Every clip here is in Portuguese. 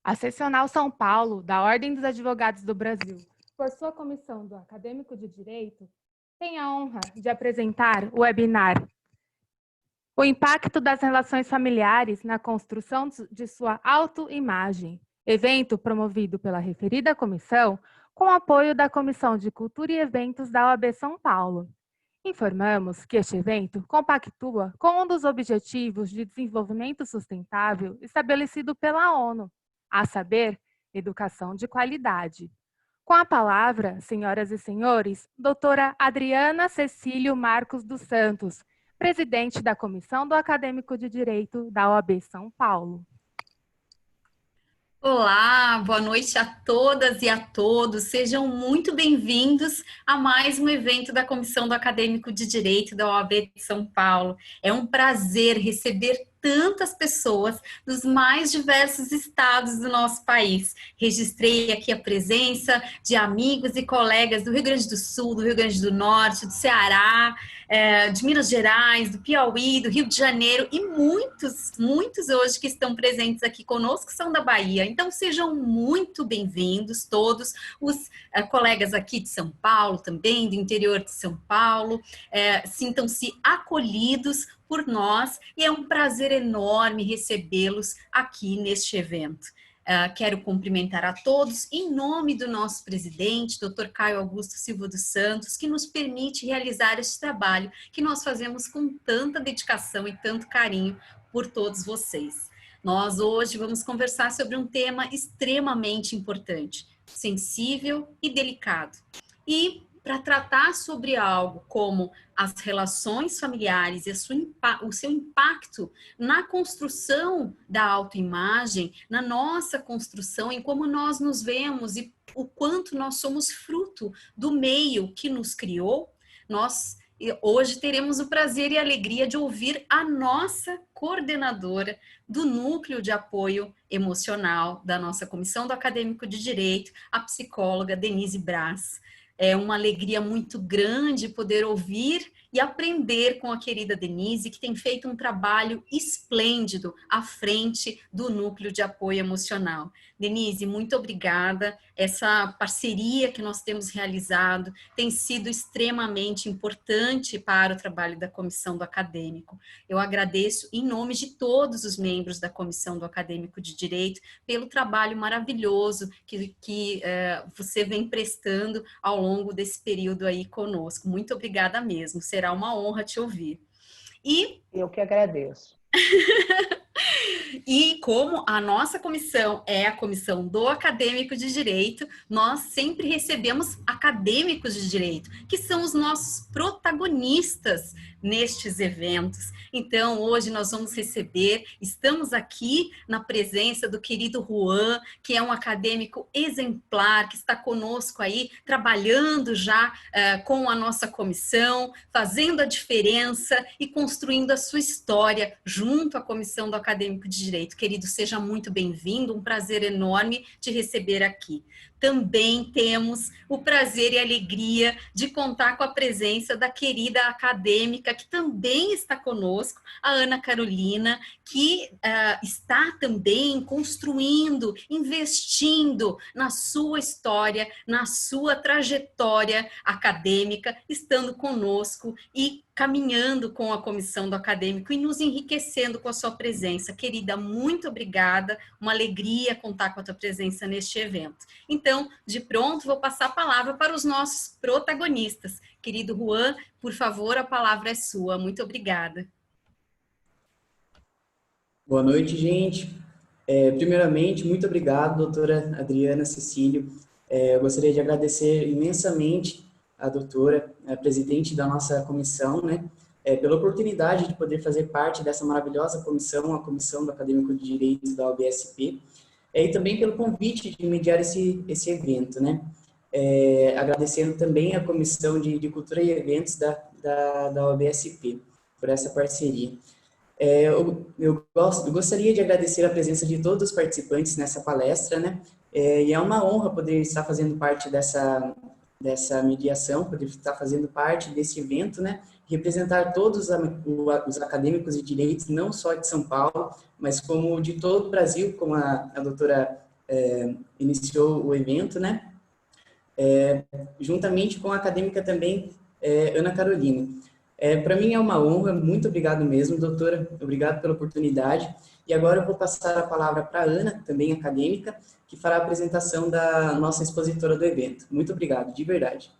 A Seccional São Paulo, da Ordem dos Advogados do Brasil, por sua comissão do Acadêmico de Direito, tem a honra de apresentar o webinar O Impacto das Relações Familiares na Construção de sua Autoimagem, evento promovido pela referida comissão, com apoio da Comissão de Cultura e Eventos da OAB São Paulo. Informamos que este evento compactua com um dos Objetivos de Desenvolvimento Sustentável estabelecido pela ONU, a saber, educação de qualidade. Com a palavra, senhoras e senhores, doutora Adriana Cecílio Marcos dos Santos, presidente da Comissão do Acadêmico de Direito da OAB São Paulo. Olá, boa noite a todas e a todos. Sejam muito bem-vindos a mais um evento da Comissão do Acadêmico de Direito da OAB de São Paulo. É um prazer receber tantas pessoas dos mais diversos estados do nosso país. Registrei aqui a presença de amigos e colegas do Rio Grande do Sul, do Rio Grande do Norte, do Ceará, de Minas Gerais, do Piauí, do Rio de Janeiro e muitos hoje que estão presentes aqui conosco são da Bahia. Então sejam muito bem-vindos todos os colegas aqui de São Paulo também, do interior de São Paulo, sintam-se acolhidos por nós e é um prazer enorme recebê-los aqui neste evento. Quero cumprimentar a todos em nome do nosso presidente, Dr. Caio Augusto Silva dos Santos, que nos permite realizar este trabalho que nós fazemos com tanta dedicação e tanto carinho por todos vocês. Nós hoje vamos conversar sobre um tema extremamente importante, sensível e delicado. E para tratar sobre algo como as relações familiares e o seu impacto na construção da autoimagem, na nossa construção, em como nós nos vemos e o quanto nós somos fruto do meio que nos criou, nós hoje teremos o prazer e a alegria de ouvir a nossa coordenadora do Núcleo de Apoio Emocional da nossa Comissão do Acadêmico de Direito, a psicóloga Denise Braz. É uma alegria muito grande poder ouvir e aprender com a querida Denise, que tem feito um trabalho esplêndido à frente do Núcleo de Apoio Emocional. Denise, muito obrigada. Essa parceria que nós temos realizado tem sido extremamente importante para o trabalho da Comissão do Acadêmico. Eu agradeço em nome de todos os membros da Comissão do Acadêmico de Direito pelo trabalho maravilhoso que você vem prestando ao longo desse período aí conosco. Muito obrigada mesmo. Será uma honra te ouvir. E eu que agradeço. E como a nossa comissão é a Comissão do Acadêmico de Direito, nós sempre recebemos acadêmicos de direito, que são os nossos protagonistas nestes eventos. Então, hoje nós vamos estamos aqui na presença do querido Juan, que é um acadêmico exemplar, que está conosco aí, trabalhando já com a nossa comissão, fazendo a diferença e construindo a sua história junto à Comissão do Acadêmico de Direito. Querido, seja muito bem-vindo, um prazer enorme te receber aqui. Também temos o prazer e a alegria de contar com a presença da querida acadêmica que também está conosco, a Ana Carolina, que está também construindo, investindo na sua história, na sua trajetória acadêmica, estando conosco e caminhando com a Comissão do Acadêmico e nos enriquecendo com a sua presença. Querida, muito obrigada, uma alegria contar com a tua presença neste evento. Então, de pronto, vou passar a palavra para os nossos protagonistas. Querido Juan, por favor, a palavra é sua. Muito obrigada. Boa noite, gente. Primeiramente, muito obrigado, doutora Adriana Cecílio. Eu gostaria de agradecer imensamente a doutora, a presidente da nossa comissão, né, pela oportunidade de poder fazer parte dessa maravilhosa comissão, a Comissão do Acadêmico de Direito da OABSP, e também pelo convite de mediar esse evento, né. Agradecendo também a Comissão de Cultura e Eventos da OABSP por essa parceria. Eu gostaria de agradecer a presença de todos os participantes nessa palestra, né, e é uma honra poder estar fazendo parte dessa mediação, poder estar fazendo parte desse evento, né, representar todos os acadêmicos de direito, não só de São Paulo, mas como de todo o Brasil, como a doutora iniciou o evento, né? Juntamente com a acadêmica também, Ana Carolina. Para mim é uma honra, muito obrigado mesmo, doutora, obrigado pela oportunidade. E agora eu vou passar a palavra para a Ana, também acadêmica, que fará a apresentação da nossa expositora do evento. Muito obrigado, de verdade.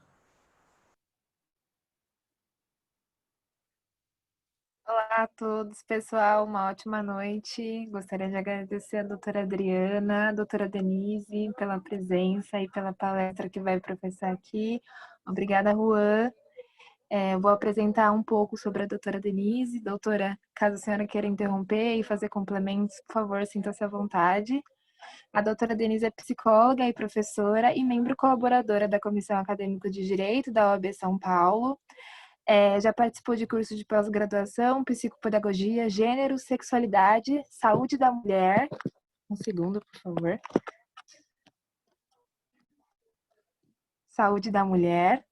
Olá a todos, pessoal, uma ótima noite. Gostaria de agradecer a doutora Adriana, a doutora Denise, pela presença e pela palestra que vai professar aqui. Obrigada, Juan. Vou apresentar um pouco sobre a doutora Denise. Doutora, caso a senhora queira interromper e fazer complementos, por favor, sinta-se à vontade. A doutora Denise é psicóloga e professora e membro colaboradora da Comissão Acadêmica de Direito da OAB São Paulo. Já participou de cursos de pós-graduação, psicopedagogia, gênero, sexualidade, saúde da mulher. Um segundo, por favor. Saúde da mulher,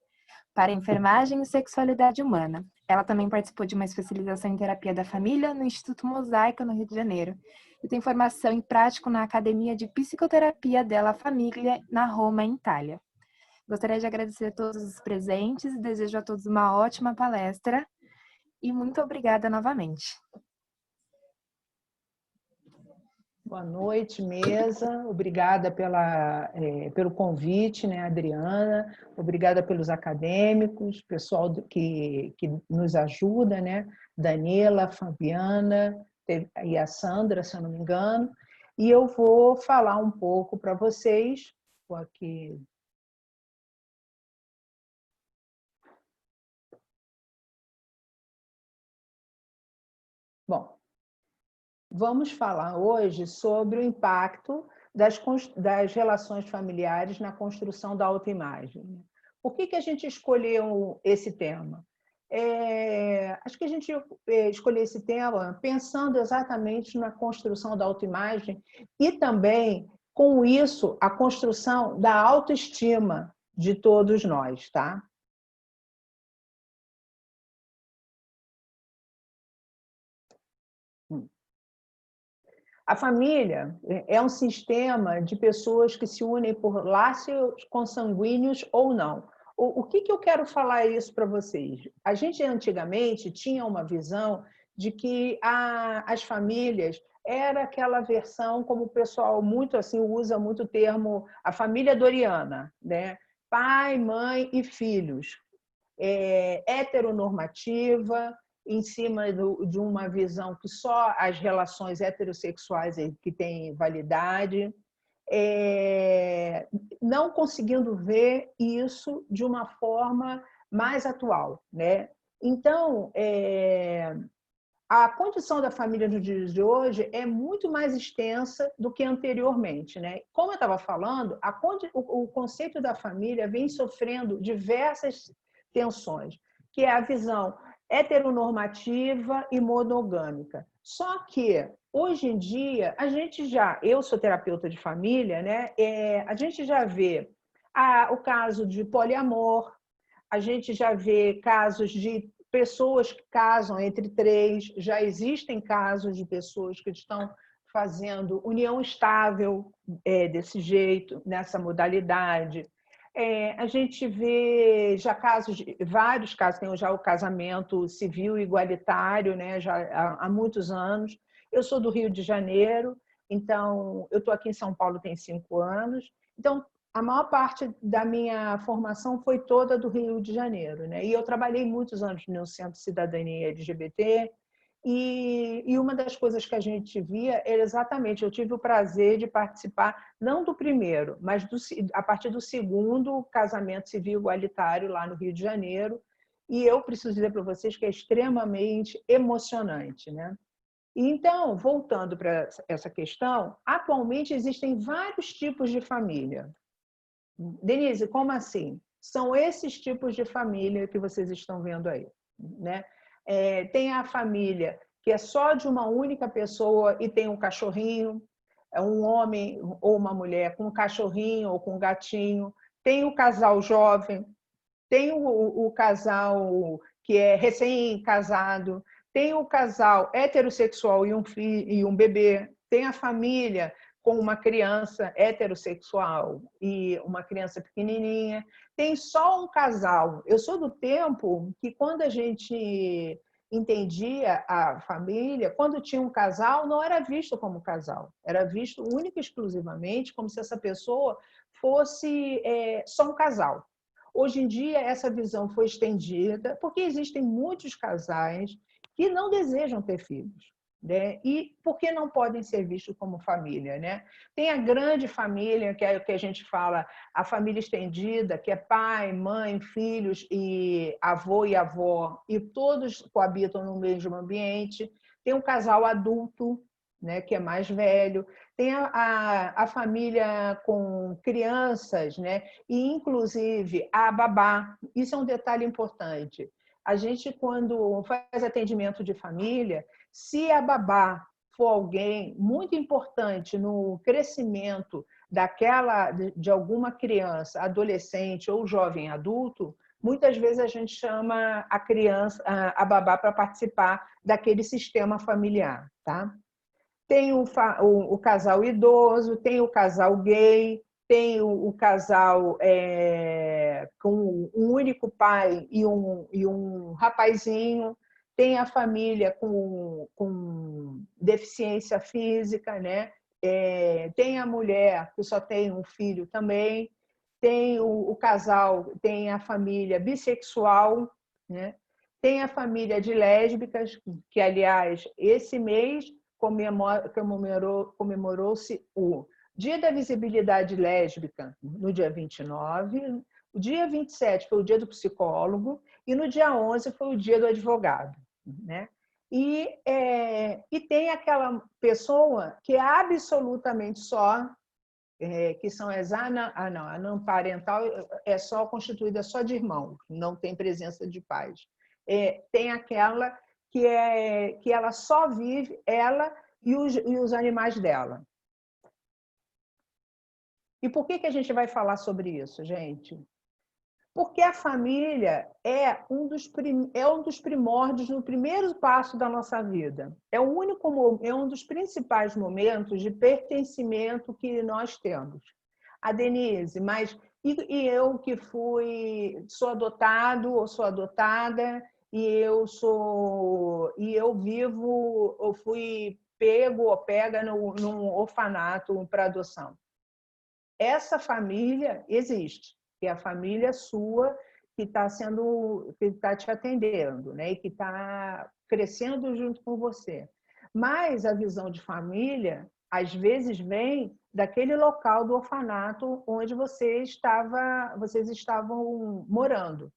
para enfermagem e sexualidade humana. Ela também participou de uma especialização em terapia da família no Instituto Mosaica, no Rio de Janeiro. E tem formação em prático na Academia de Psicoterapia della Famiglia, na Roma, em Itália. Gostaria de agradecer a todos os presentes e desejo a todos uma ótima palestra. E muito obrigada novamente. Boa noite, mesa. Obrigada pelo convite, né, Adriana. Obrigada pelos acadêmicos, pessoal que nos ajuda, né? Daniela, Fabiana e a Sandra, se eu não me engano. E eu vou falar um pouco para vocês. Vou aqui. Bom, vamos falar hoje sobre o impacto das relações familiares na construção da autoimagem. Por que a gente escolheu esse tema? Acho que a gente escolheu esse tema pensando exatamente na construção da autoimagem e também, com isso, a construção da autoestima de todos nós, tá? A família é um sistema de pessoas que se unem por laços consanguíneos ou não. O que eu quero falar isso para vocês? A gente antigamente tinha uma visão de que as famílias era aquela versão, como o pessoal muito assim usa muito o termo, a família doriana, né? Pai, mãe e filhos. Heteronormativa, em cima de uma visão que só as relações heterossexuais que têm validade, não conseguindo ver isso de uma forma mais atual, né? Então, a condição da família nos dias de hoje é muito mais extensa do que anteriormente, né? Como eu estava falando, o conceito da família vem sofrendo diversas tensões, que é a visão heteronormativa e monogâmica. Só que, hoje em dia, eu sou terapeuta de família, né? A gente já vê o caso de poliamor, a gente já vê casos de pessoas que casam entre três, já existem casos de pessoas que estão fazendo união estável desse jeito, nessa modalidade. A gente vê já vários casos, tem já o casamento civil igualitário, né, já há muitos anos. Eu sou do Rio de Janeiro, então eu estou aqui em São Paulo tem 5 anos. Então, a maior parte da minha formação foi toda do Rio de Janeiro, né? E eu trabalhei muitos anos no Centro de Cidadania LGBT, e uma das coisas que a gente via era exatamente, eu tive o prazer de participar, não do primeiro, mas a partir do segundo casamento civil igualitário lá no Rio de Janeiro, e eu preciso dizer para vocês que é extremamente emocionante, né? Então, voltando para essa questão, atualmente existem vários tipos de família. Denise, como assim? São esses tipos de família que vocês estão vendo aí, né? Tem a família que é só de uma única pessoa e tem um cachorrinho, um homem ou uma mulher com um cachorrinho ou com um gatinho. Tem o casal jovem, tem o casal que é recém-casado, tem o casal heterossexual e um filho e um bebê, tem a família com uma criança heterossexual e uma criança pequenininha. Tem só um casal. Eu sou do tempo que, quando a gente entendia a família, quando tinha um casal, não era visto como casal, era visto única e exclusivamente como se essa pessoa fosse só um casal. Hoje em dia, essa visão foi estendida, porque existem muitos casais que não desejam ter filhos, né? E por que não podem ser vistos como família, né? Tem a grande família, que é o que a gente fala, a família estendida, que é pai, mãe, filhos e avô e avó, e todos coabitam no mesmo ambiente. Tem um casal adulto, né, que é mais velho. Tem a família com crianças, né? E, inclusive, a babá. Isso é um detalhe importante. A gente, quando faz atendimento de família, se a babá for alguém muito importante no crescimento de alguma criança, adolescente ou jovem adulto, muitas vezes a gente chama a criança, a babá, para participar daquele sistema familiar, tá? Tem o casal idoso, tem o casal gay, tem o casal com um único pai e um rapazinho, tem a família com deficiência física, né? Tem a mulher que só tem um filho também, tem o casal, tem a família bissexual, né? Tem a família de lésbicas, que, aliás, esse mês comemorou-se o Dia da Visibilidade Lésbica, no dia 29, o dia 27 foi o dia do psicólogo, e no dia 11 foi o dia do advogado, né? E tem aquela pessoa que é absolutamente só, que são as anaparental, é só constituída só de irmãos, não tem presença de pais. Tem aquela que ela só vive, ela e os animais dela. E por que a gente vai falar sobre isso, gente? Porque a família é um dos primórdios, no primeiro passo da nossa vida. É um dos principais momentos de pertencimento que nós temos. A Denise, mas e eu que sou adotado ou sou adotada, e eu fui pego ou pega num orfanato para adoção. Essa família existe, que é a família sua que está te atendendo, né? E que está crescendo junto com você. Mas a visão de família, às vezes, vem daquele local do orfanato onde vocês estavam morando,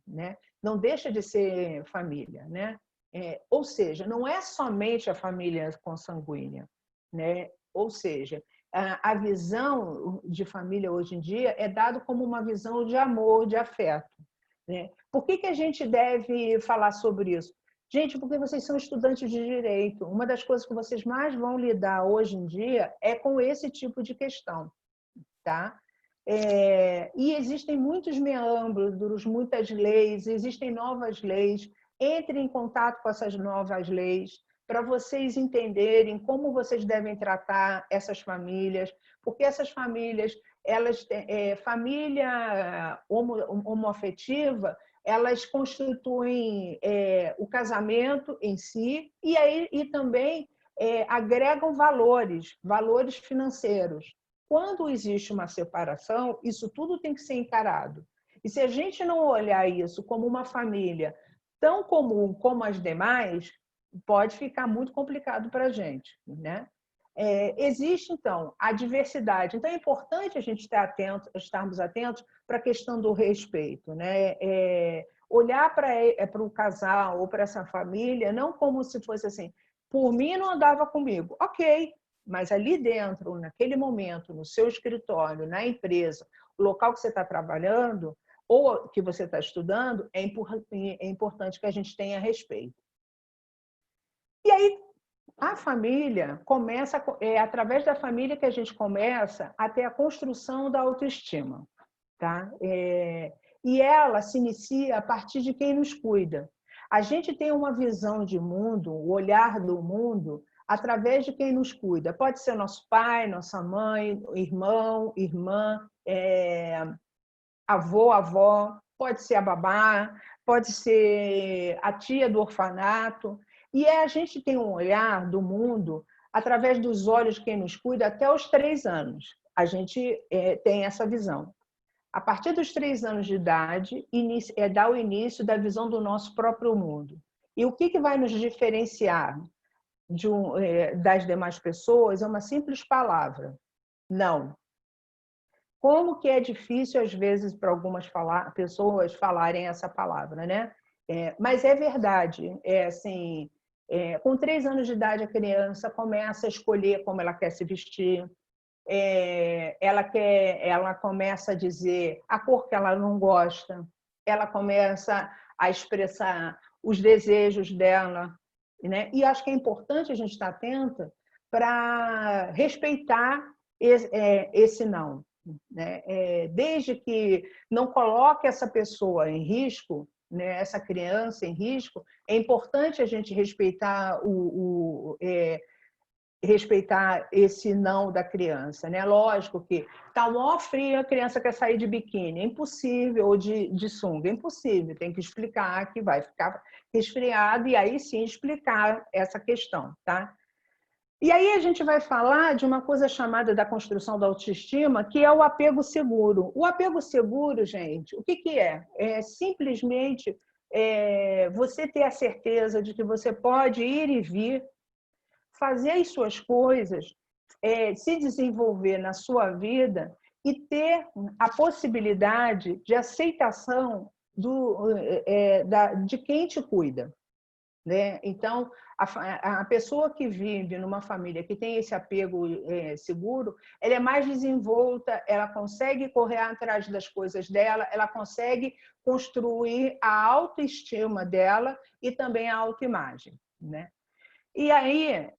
né? Não deixa de ser família, né? Ou seja, não é somente a família consanguínea, né? Ou seja, a visão de família hoje em dia é dada como uma visão de amor, de afeto, né? Por que a gente deve falar sobre isso? Gente, porque vocês são estudantes de direito. Uma das coisas que vocês mais vão lidar hoje em dia é com esse tipo de questão, tá? E existem muitos meandros, muitas leis, existem novas leis. Entrem em contato com essas novas leis para vocês entenderem como vocês devem tratar essas famílias, porque essas famílias, família homoafetiva, elas constituem o casamento em si e também agregam valores financeiros. Quando existe uma separação, isso tudo tem que ser encarado. E se a gente não olhar isso como uma família tão comum como as demais, pode ficar muito complicado para a gente, né? Existe, então, a diversidade. Então, é importante a gente estarmos atentos para a questão do respeito, né? Olhar para o casal ou para essa família não como se fosse assim, por mim não andava comigo. Ok, mas ali dentro, naquele momento, no seu escritório, na empresa, o local que você está trabalhando ou que você está estudando, é importante que a gente tenha respeito. E aí, a família começa, através da família que a gente começa a ter a construção da autoestima, tá? E ela se inicia a partir de quem nos cuida. A gente tem uma visão de mundo, o olhar do mundo, através de quem nos cuida. Pode ser nosso pai, nossa mãe, irmão, irmã, avô, avó, pode ser a babá, pode ser a tia do orfanato. E a gente tem um olhar do mundo através dos olhos de quem nos cuida até os 3 anos. A gente tem essa visão. A partir dos 3 anos de idade, dá o início da visão do nosso próprio mundo. E o que vai nos diferenciar das demais pessoas é uma simples palavra: não. Como que é difícil, às vezes, para algumas pessoas falarem essa palavra, né? Mas é verdade. Assim, com 3 anos de idade, a criança começa a escolher como ela quer se vestir, ela começa a dizer a cor que ela não gosta, ela começa a expressar os desejos dela, né? E acho que é importante a gente estar atenta para respeitar esse não, né? Desde que não coloque essa pessoa em risco, né? Essa criança em risco, é importante a gente respeitar respeitar esse não da criança, né? Lógico que tá um maior frio, a criança quer sair de biquíni, é impossível, ou de sunga, é impossível, tem que explicar que vai ficar resfriado e aí sim explicar essa questão, tá? E aí a gente vai falar de uma coisa chamada da construção da autoestima, que é o apego seguro. O apego seguro, gente, o que é? É simplesmente você ter a certeza de que você pode ir e vir, fazer as suas coisas, se desenvolver na sua vida e ter a possibilidade de aceitação de quem te cuida, né? Então, a pessoa que vive numa família que tem esse apego seguro, ela é mais desenvolta, ela consegue correr atrás das coisas dela, ela consegue construir a autoestima dela e também a autoimagem, né? E aí,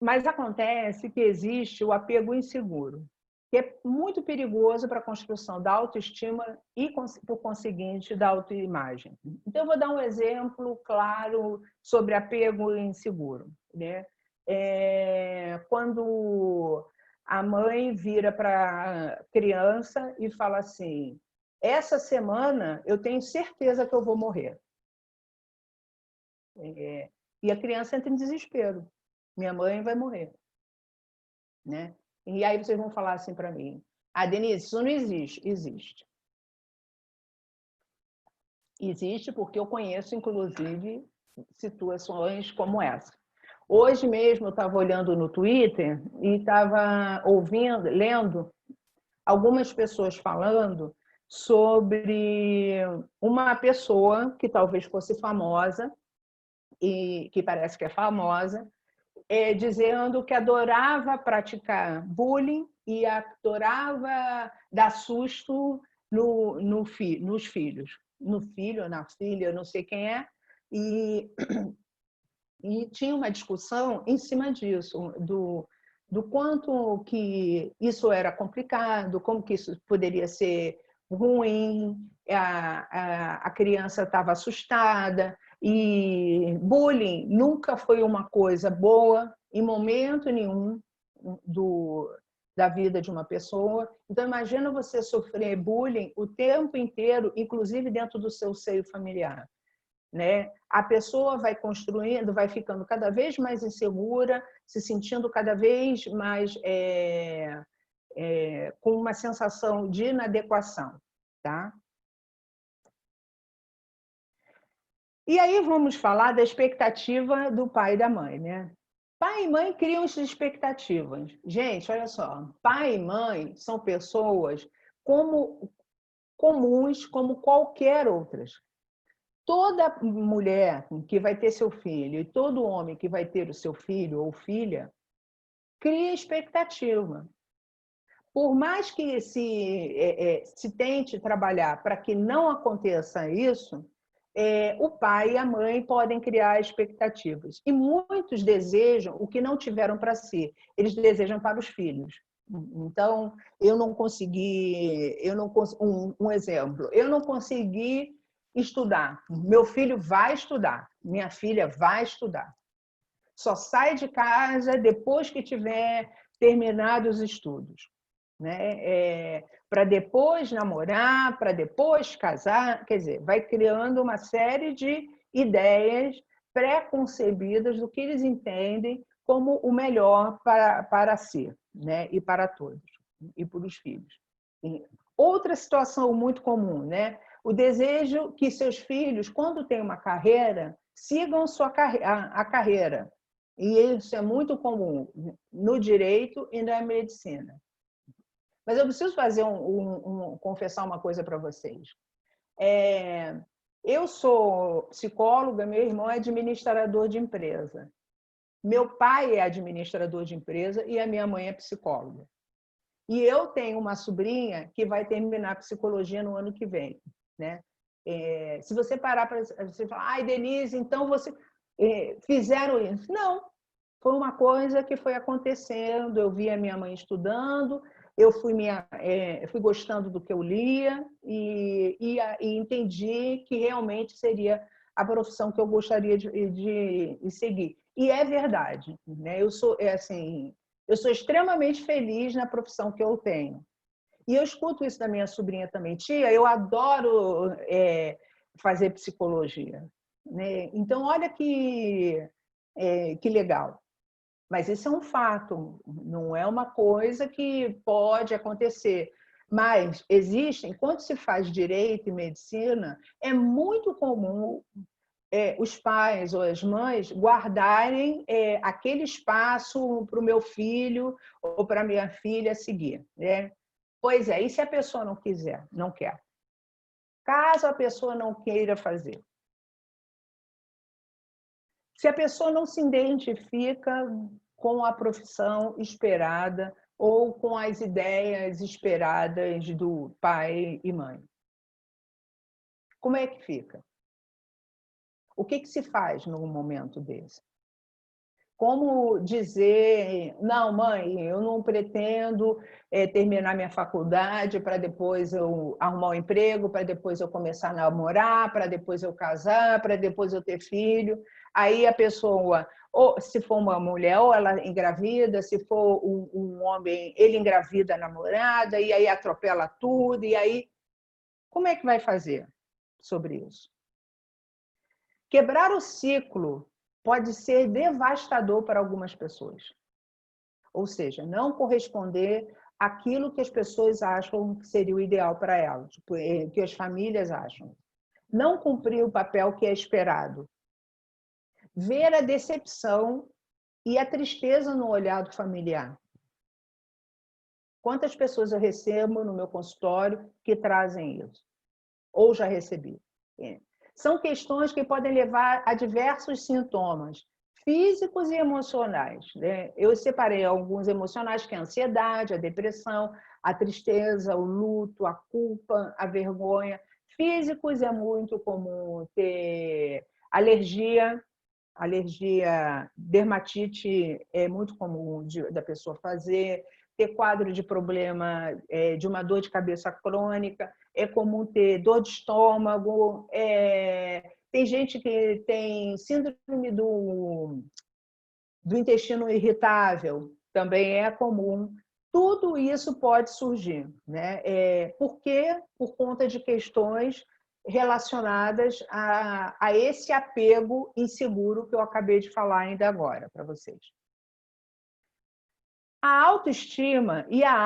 mas acontece que existe o apego inseguro, que é muito perigoso para a construção da autoestima e, por conseguinte, da autoimagem. Então, eu vou dar um exemplo claro sobre apego inseguro, né? Quando a mãe vira para a criança e fala assim: essa semana eu tenho certeza que eu vou morrer. E a criança entra em desespero. Minha mãe vai morrer, né? E aí vocês vão falar assim para mim: ah, Denise, isso não existe. Existe. Existe porque eu conheço, inclusive, situações como essa. Hoje mesmo eu estava olhando no Twitter e estava lendo algumas pessoas falando sobre uma pessoa que talvez fosse famosa, e que parece que é famosa, dizendo que adorava praticar bullying e adorava dar susto nos filhos. No filho ou na filha, eu não sei quem é. E tinha uma discussão em cima disso, do quanto que isso era complicado, como que isso poderia ser ruim, a criança estava assustada. E bullying nunca foi uma coisa boa, em momento nenhum da vida de uma pessoa. Então, imagina você sofrer bullying o tempo inteiro, inclusive dentro do seu seio familiar, né? A pessoa vai construindo, vai ficando cada vez mais insegura, se sentindo cada vez mais com uma sensação de inadequação, tá? E aí vamos falar da expectativa do pai e da mãe, né? Pai e mãe criam essas expectativas. Gente, olha só, pai e mãe são pessoas comuns como qualquer outras. Toda mulher que vai ter seu filho e todo homem que vai ter o seu filho ou filha cria expectativa. Por mais que se tente trabalhar para que não aconteça isso, o pai e a mãe podem criar expectativas. E muitos desejam o que não tiveram para si, eles desejam para os filhos. Então, eu não consegui, um exemplo, eu não consegui estudar, meu filho vai estudar, minha filha vai estudar. só sai de casa depois que tiver terminado os estudos, né? Para depois namorar, para depois casar, quer dizer, vai criando uma série de ideias pré-concebidas do que eles entendem como o melhor para si, né? E para todos, e para os filhos. E outra situação muito comum, né? O desejo que seus filhos, quando têm uma carreira, sigam a carreira. E isso é muito comum no direito e na medicina. Mas eu preciso fazer confessar uma coisa para vocês. Eu sou psicóloga, meu irmão é administrador de empresa. Meu pai é administrador de empresa e a minha mãe é psicóloga. E eu tenho uma sobrinha que vai terminar psicologia no ano que vem, né? Se você parar para você falar, ai, Denise, então você fizeram isso? Não, foi uma coisa que foi acontecendo. Eu vi a minha mãe estudando, eu fui gostando do que eu lia e entendi que realmente seria a profissão que eu gostaria de seguir. E é verdade, né? Eu sou extremamente feliz na profissão que eu tenho. E eu escuto isso da minha sobrinha também. Tia, eu adoro fazer psicologia, né? Então, olha que legal. Mas isso é um fato, não é uma coisa que pode acontecer. Mas existem, quando se faz direito e medicina, é muito comum os pais ou as mães guardarem aquele espaço para o meu filho ou para a minha filha seguir, né? Pois é, e se a pessoa não quiser, não quer? Caso a pessoa não queira fazer. Se a pessoa não se identifica com a profissão esperada ou com as ideias esperadas do pai e mãe, como é que fica? O que se faz num momento desse? Como dizer, não, mãe, eu não pretendo terminar minha faculdade para depois eu arrumar um emprego, para depois eu começar a namorar, para depois eu casar, para depois eu ter filho. Aí a pessoa, ou se for uma mulher, ou ela engravida, se for um homem, ele engravida a namorada, e aí atropela tudo, e aí como é que vai fazer sobre isso? Quebrar o ciclo pode ser devastador para algumas pessoas. Ou seja, não corresponder àquilo que as pessoas acham que seria o ideal para elas, que as famílias acham. Não cumprir o papel que é esperado. Ver a decepção e a tristeza no olhar do familiar. Quantas pessoas eu recebo no meu consultório que trazem isso? Ou já recebi. São questões que podem levar a diversos sintomas físicos e emocionais, né? Eu separei alguns emocionais, que é a ansiedade, a depressão, a tristeza, o luto, a culpa, a vergonha. Físicos é muito comum ter alergia, dermatite é muito comum da pessoa fazer, ter quadro de problema de uma dor de cabeça crônica, é comum ter dor de estômago, tem gente que tem síndrome do intestino irritável, também é comum. Tudo isso pode surgir, né? Por quê? Por conta de questões relacionadas a esse apego inseguro que eu acabei de falar ainda agora para vocês. A autoestima e a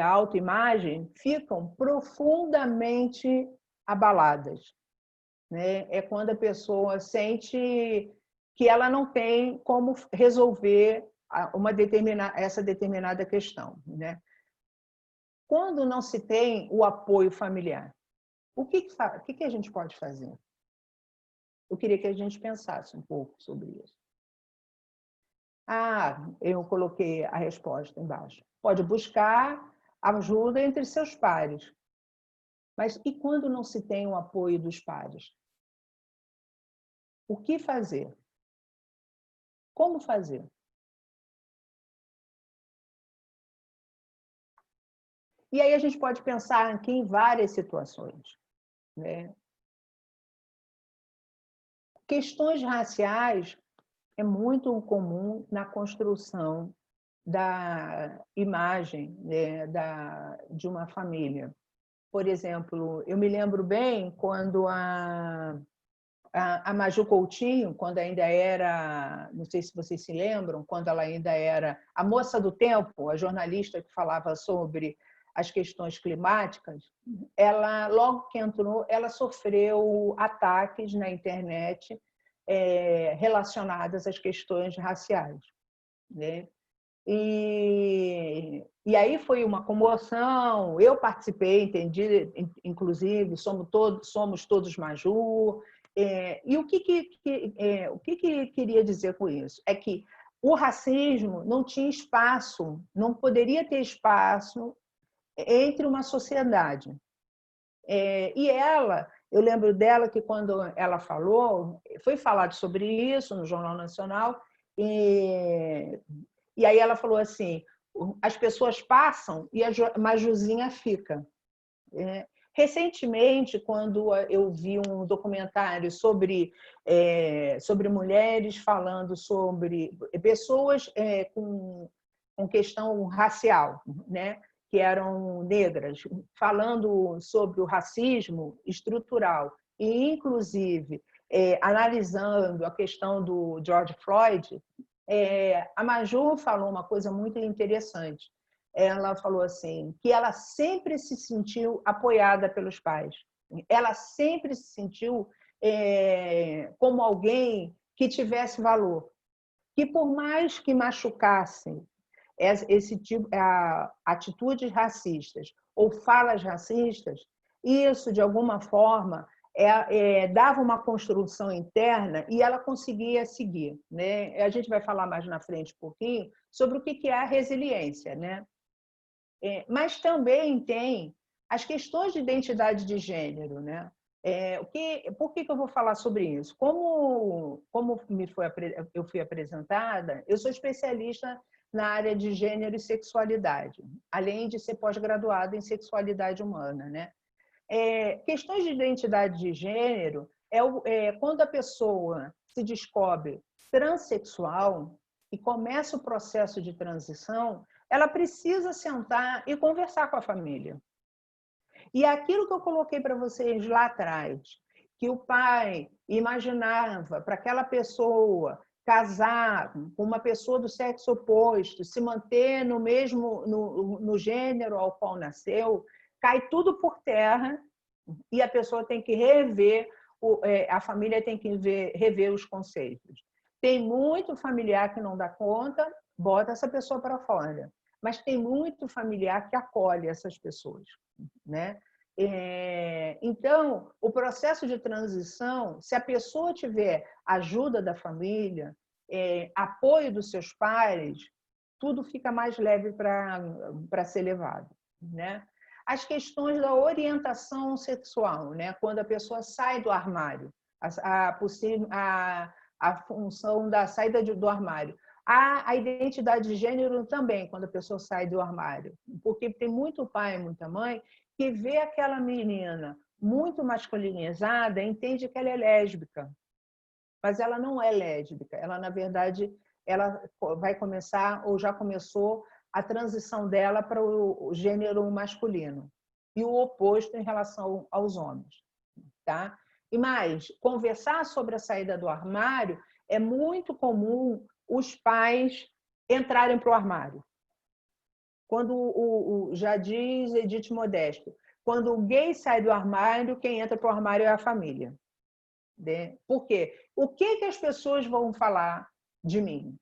autoimagem ficam profundamente abaladas, né? É quando a pessoa sente que ela não tem como resolver essa determinada questão, né? Quando não se tem o apoio familiar, o que a gente pode fazer? Eu queria que a gente pensasse um pouco sobre isso. Eu coloquei a resposta embaixo. Pode buscar ajuda entre seus pares. Mas e quando não se tem o apoio dos pares? O que fazer? Como fazer? E aí a gente pode pensar aqui em várias situações, né? questões raciais é muito comum na construção da imagem, né, de uma família. Por exemplo, eu me lembro bem quando a Maju Coutinho, quando ainda era, não sei se vocês se lembram, quando ela ainda era a moça do tempo, a jornalista que falava sobre as questões climáticas, ela, logo que entrou, ela sofreu ataques na internet relacionadas às questões raciais, né? E aí foi uma comoção, eu participei, entendi, inclusive, somos todos Maju. E o que queria dizer com isso? É que o racismo não tinha espaço, não poderia ter espaço entre uma sociedade. E ela, eu lembro dela que quando ela falou, foi falado sobre isso no Jornal Nacional, e aí ela falou assim, as pessoas passam e a Majuzinha fica. Recentemente, quando eu vi um documentário sobre mulheres falando sobre pessoas com questão racial, né, que eram negras, falando sobre o racismo estrutural e, inclusive, analisando a questão do George Floyd, a Maju falou uma coisa muito interessante. Ela falou assim, que ela sempre se sentiu apoiada pelos pais. Ela sempre se sentiu como alguém que tivesse valor. Que por mais que machucassem esse tipo, atitudes racistas ou falas racistas, isso, de alguma forma, dava uma construção interna e ela conseguia seguir, né? A gente vai falar mais na frente um pouquinho sobre o que é a resiliência, né? Mas também tem as questões de identidade de gênero, né? Por que eu vou falar sobre isso? Como eu fui apresentada, eu sou especialista na área de gênero e sexualidade, além de ser pós-graduada em sexualidade humana, né? Questões de identidade de gênero quando a pessoa se descobre transexual e começa o processo de transição, ela precisa sentar e conversar com a família. E aquilo que eu coloquei para vocês lá atrás, que o pai imaginava para aquela pessoa casar com uma pessoa do sexo oposto, se manter no gênero ao qual nasceu, cai tudo por terra e a pessoa tem que rever, a família tem que rever os conceitos. Tem muito familiar que não dá conta, bota essa pessoa para fora. Mas tem muito familiar que acolhe essas pessoas, né? Então, o processo de transição, se a pessoa tiver ajuda da família, apoio dos seus pares, tudo fica mais leve para ser levado, né? As questões da orientação sexual, né? Quando a pessoa sai do armário, a função da saída do armário. A identidade de gênero também, quando a pessoa sai do armário, porque tem muito pai e muita mãe que vê aquela menina muito masculinizada e entende que ela é lésbica, mas ela não é lésbica, ela, na verdade, ela vai começar, ou já começou, a transição dela para o gênero masculino, e o oposto em relação aos homens. Tá? E mais, conversar sobre a saída do armário é muito comum os pais entrarem para o armário. Quando já diz Edith Modesto, quando o gay sai do armário, quem entra para o armário é a família. Né? Por quê? O que as pessoas vão falar de mim?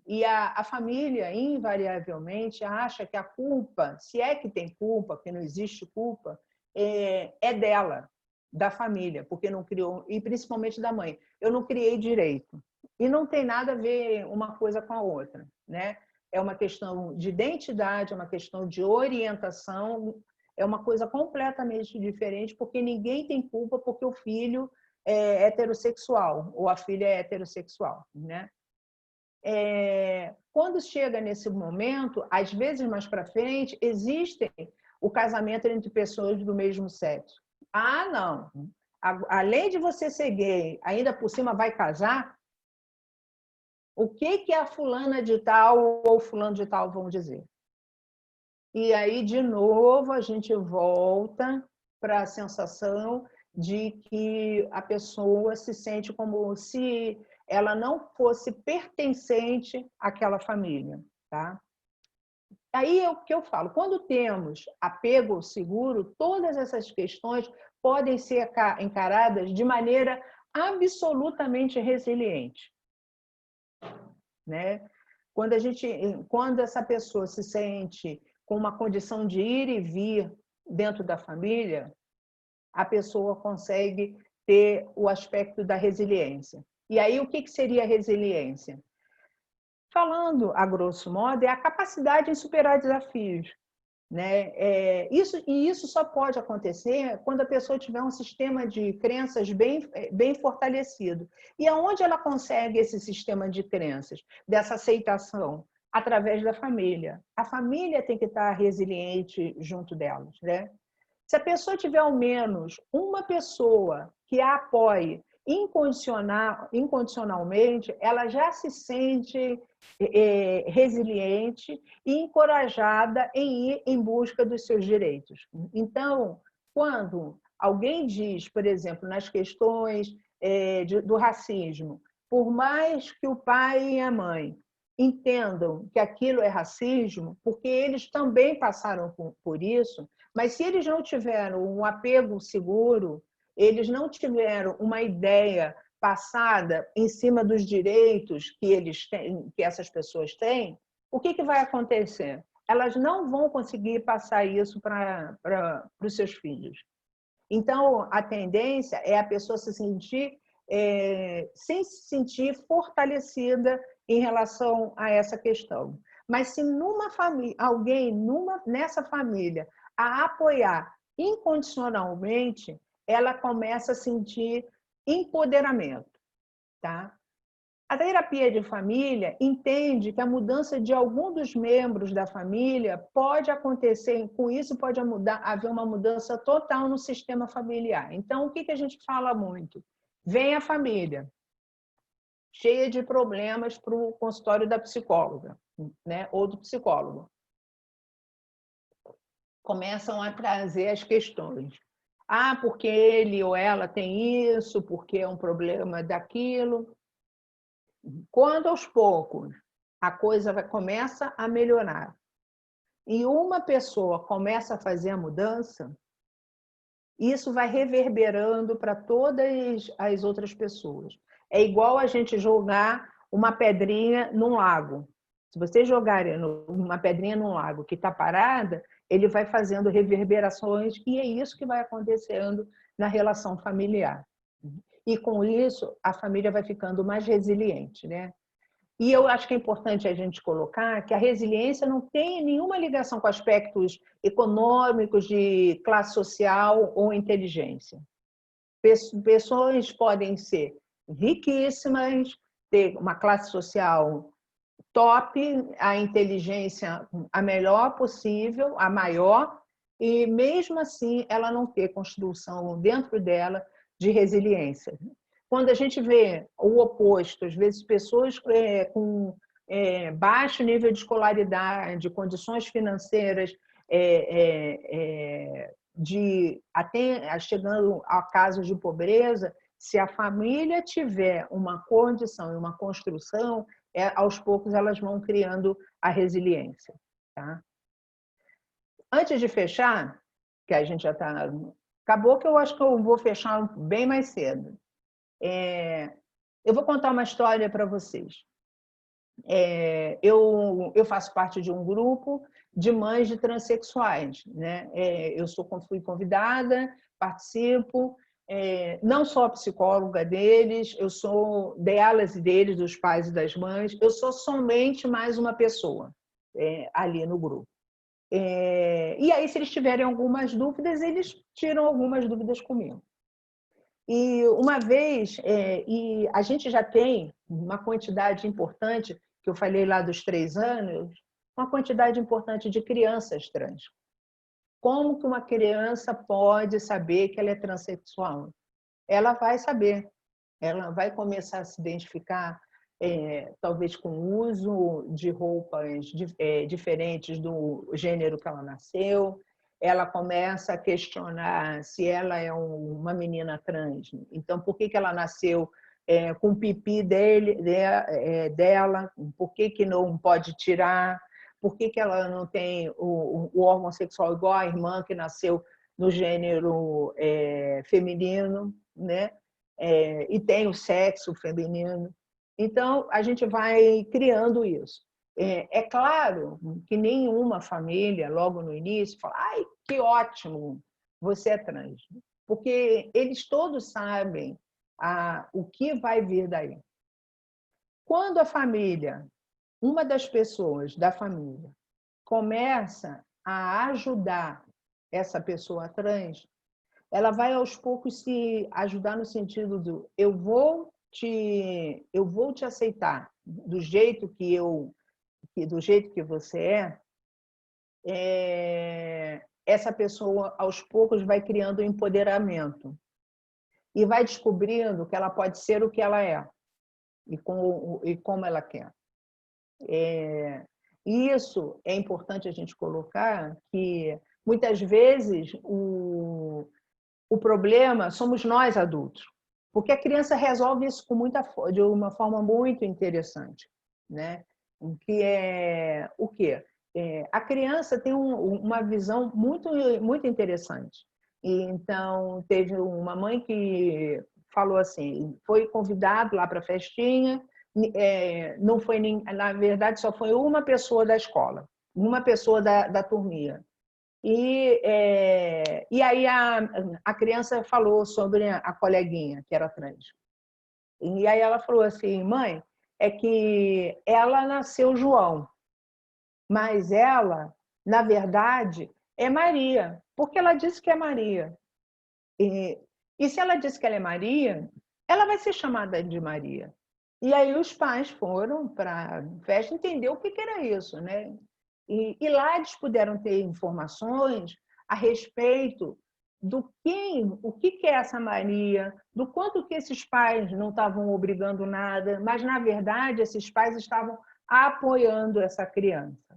E a família, invariavelmente, acha que a culpa, se é que tem culpa, porque não existe culpa, é dela, da família, porque não criou, e principalmente da mãe. Eu não criei direito. E não tem nada a ver uma coisa com a outra, né? É uma questão de identidade, é uma questão de orientação, é uma coisa completamente diferente, porque ninguém tem culpa porque o filho é heterossexual, ou a filha é heterossexual, né? Quando chega nesse momento, às vezes mais para frente, existe o casamento entre pessoas do mesmo sexo. Ah, não! além de você ser gay, ainda por cima vai casar, o que a fulana de tal ou fulano de tal vão dizer? E aí, de novo, a gente volta para a sensação de que a pessoa se sente como se ela não fosse pertencente àquela família, tá? Aí é o que eu falo, quando temos apego seguro, todas essas questões podem ser encaradas de maneira absolutamente resiliente, né? Quando essa pessoa se sente com uma condição de ir e vir dentro da família, a pessoa consegue ter o aspecto da resiliência. E aí, o que seria a resiliência? Falando a grosso modo, é a capacidade em superar desafios, né? Isso só pode acontecer quando a pessoa tiver um sistema de crenças bem fortalecido. E aonde ela consegue esse sistema de crenças, dessa aceitação? Através da família. A família tem que estar resiliente junto delas, né? Se a pessoa tiver ao menos uma pessoa que a apoie incondicionalmente, ela já se sente resiliente e encorajada em ir em busca dos seus direitos. Então, quando alguém diz, por exemplo, nas questões do racismo, por mais que o pai e a mãe entendam que aquilo é racismo, porque eles também passaram por isso, mas se eles não tiveram um apego seguro, eles não tiveram uma ideia passada em cima dos direitos que eles têm, que essas pessoas têm, o que vai acontecer? Elas não vão conseguir passar isso para os seus filhos. Então, a tendência é a pessoa se sentir sem se sentir fortalecida em relação a essa questão. Mas se numa família, alguém nessa família a apoiar incondicionalmente, ela começa a sentir empoderamento, tá? A terapia de família entende que a mudança de algum dos membros da família pode acontecer, com isso pode haver uma mudança total no sistema familiar. Então, o que a gente fala muito? Vem a família, cheia de problemas para o consultório da psicóloga, né? Ou do psicólogo. Começam a trazer as questões. Ah, porque ele ou ela tem isso, porque é um problema daquilo. Quando, aos poucos, a coisa começa a melhorar e uma pessoa começa a fazer a mudança, isso vai reverberando para todas as outras pessoas. É igual a gente jogar uma pedrinha num lago. Se você jogar uma pedrinha num lago que está parada, ele vai fazendo reverberações e é isso que vai acontecendo na relação familiar. E, com isso, a família vai ficando mais resiliente, né? E eu acho que é importante a gente colocar que a resiliência não tem nenhuma ligação com aspectos econômicos, de classe social ou inteligência. Pessoas podem ser riquíssimas, ter uma classe social top, a inteligência a melhor possível, a maior, e mesmo assim ela não ter construção dentro dela de resiliência. Quando a gente vê o oposto, às vezes pessoas com baixo nível de escolaridade, condições financeiras até chegando a casos de pobreza, se a família tiver uma condição e uma construção, aos poucos elas vão criando a resiliência. Tá? Antes de fechar, que a gente já está... Acabou que eu acho que eu vou fechar bem mais cedo. Eu vou contar uma história para vocês. Eu faço parte de um grupo de mães de transexuais, né? Fui convidada, participo, não sou a psicóloga deles, eu sou delas e deles, dos pais e das mães, eu sou somente mais uma pessoa ali no grupo. E aí, se eles tiverem algumas dúvidas, eles tiram algumas dúvidas comigo. E uma vez, e a gente já tem uma quantidade importante, que eu falei lá dos 3 anos, uma quantidade importante de crianças trans. Como que uma criança pode saber que ela é transexual? ela vai saber, ela vai começar a se identificar, talvez com o uso de roupas diferentes do gênero que ela nasceu, ela começa a questionar se ela é uma menina trans. Então, por que ela nasceu com o pipi dela? Por que não pode tirar? Por que ela não tem o órgão sexual igual a irmã que nasceu no gênero feminino, né? E tem o sexo feminino? Então, a gente vai criando isso. É claro que nenhuma família, logo no início, fala: ai, que ótimo, você é trans. Porque eles todos sabem o que vai vir daí. Quando a família, uma das pessoas da família, começa a ajudar essa pessoa trans, ela vai aos poucos se ajudar no sentido do eu vou te aceitar do jeito que você essa pessoa aos poucos vai criando um empoderamento e vai descobrindo que ela pode ser o que ela é e como ela quer. Isso é importante a gente colocar, que muitas vezes o problema somos nós adultos, porque a criança resolve isso de uma forma muito interessante, né? Que é o quê? A criança tem uma visão muito interessante. E, então, teve uma mãe que falou assim, foi convidado lá para a festinha, não foi, na verdade, só foi uma pessoa da escola, uma pessoa da turminha. E aí a criança falou sobre a coleguinha, que era trans. E aí ela falou assim, mãe, é que ela nasceu João, mas ela, na verdade, é Maria, porque ela disse que é Maria. E se ela disse que ela é Maria, ela vai ser chamada de Maria. E aí os pais foram para a festa entender o que era isso, né? E lá eles puderam ter informações a respeito o que é essa Maria, do quanto que esses pais não estavam obrigando nada, mas, na verdade, esses pais estavam apoiando essa criança,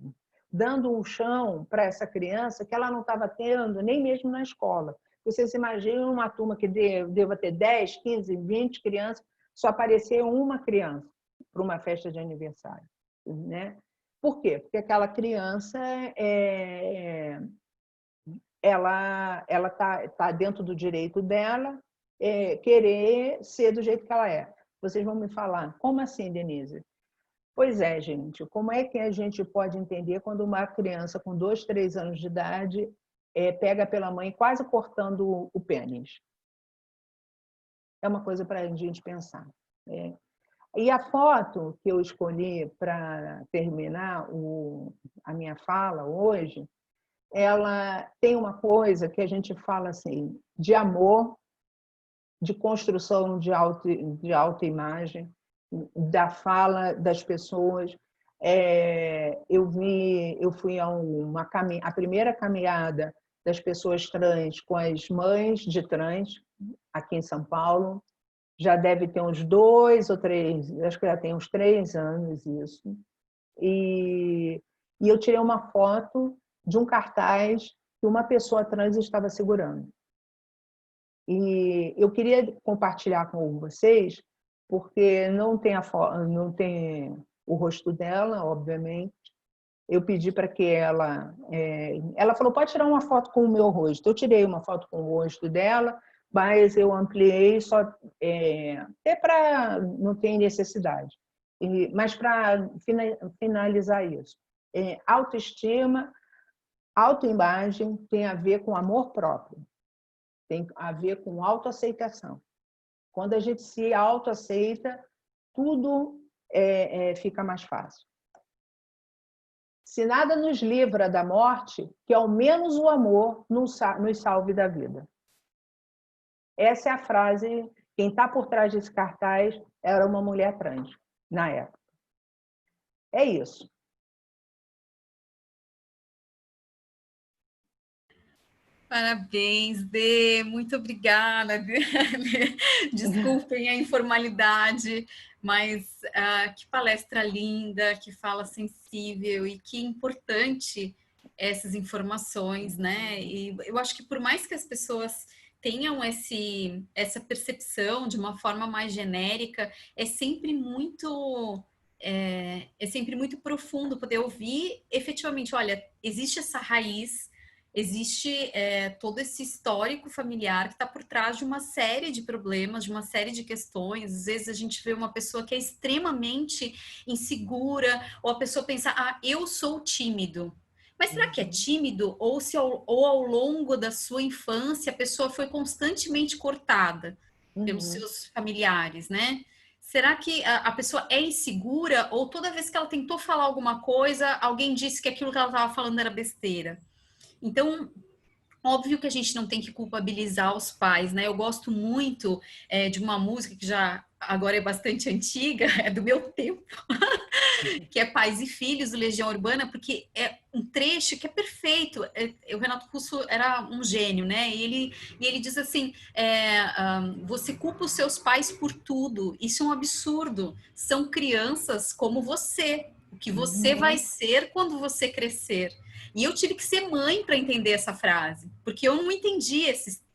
dando um chão para essa criança que ela não estava tendo nem mesmo na escola. Vocês imaginam uma turma que deva ter 10, 15, 20 crianças, só aparecer uma criança para uma festa de aniversário, né? Por quê? Porque aquela criança ela tá dentro do direito dela querer ser do jeito que ela é. Vocês vão me falar, como assim, Denise? Pois é, gente, como é que a gente pode entender quando uma criança com 2, 3 anos de idade pega pela mãe quase cortando o pênis? É uma coisa para a gente pensar. E a foto que eu escolhi para terminar a minha fala hoje, ela tem uma coisa que a gente fala assim, de amor, de construção de autoimagem, da fala das pessoas. Eu fui a primeira caminhada das pessoas trans com as mães de trans, aqui em São Paulo. Já deve ter uns 2 ou 3, acho que já tem uns 3 anos isso. E eu tirei uma foto de um cartaz que uma pessoa trans estava segurando. E eu queria compartilhar com vocês, porque não tem o rosto dela, obviamente. Eu pedi para que ela falou, pode tirar uma foto com o meu rosto. Eu tirei uma foto com o rosto dela, mas eu ampliei só até para não ter necessidade. Mas para finalizar isso, autoestima, autoimagem tem a ver com amor próprio, tem a ver com autoaceitação. Quando a gente se autoaceita, tudo fica mais fácil. Se nada nos livra da morte, que ao menos o amor nos salve da vida. Essa é a frase, quem está por trás desse cartaz era uma mulher trans, na época. É isso. Parabéns, Dê, muito obrigada. Desculpem a informalidade, mas que palestra linda, que fala sensível e que importante essas informações, né? E eu acho que por mais que as pessoas tenham essa percepção de uma forma mais genérica, é sempre muito profundo poder ouvir efetivamente, olha, existe essa raiz, existe todo esse histórico familiar que está por trás de uma série de problemas, de uma série de questões. Às vezes a gente vê uma pessoa que é extremamente insegura, ou a pessoa pensa, eu sou tímido. Mas será que é tímido? Ou ao longo da sua infância a pessoa foi constantemente cortada pelos seus familiares, né? Será que a pessoa é insegura ou toda vez que ela tentou falar alguma coisa, alguém disse que aquilo que ela estava falando era besteira? Então, óbvio que a gente não tem que culpabilizar os pais, né? Eu gosto muito de uma música que já agora é bastante antiga, é do meu tempo, que é Pais e Filhos, do Legião Urbana, porque é um trecho que é perfeito. O Renato Russo era um gênio, né? E ele diz assim, você culpa os seus pais por tudo, isso é um absurdo. São crianças como você, o que você vai ser quando você crescer. E eu tive que ser mãe para entender essa frase, porque eu não entendi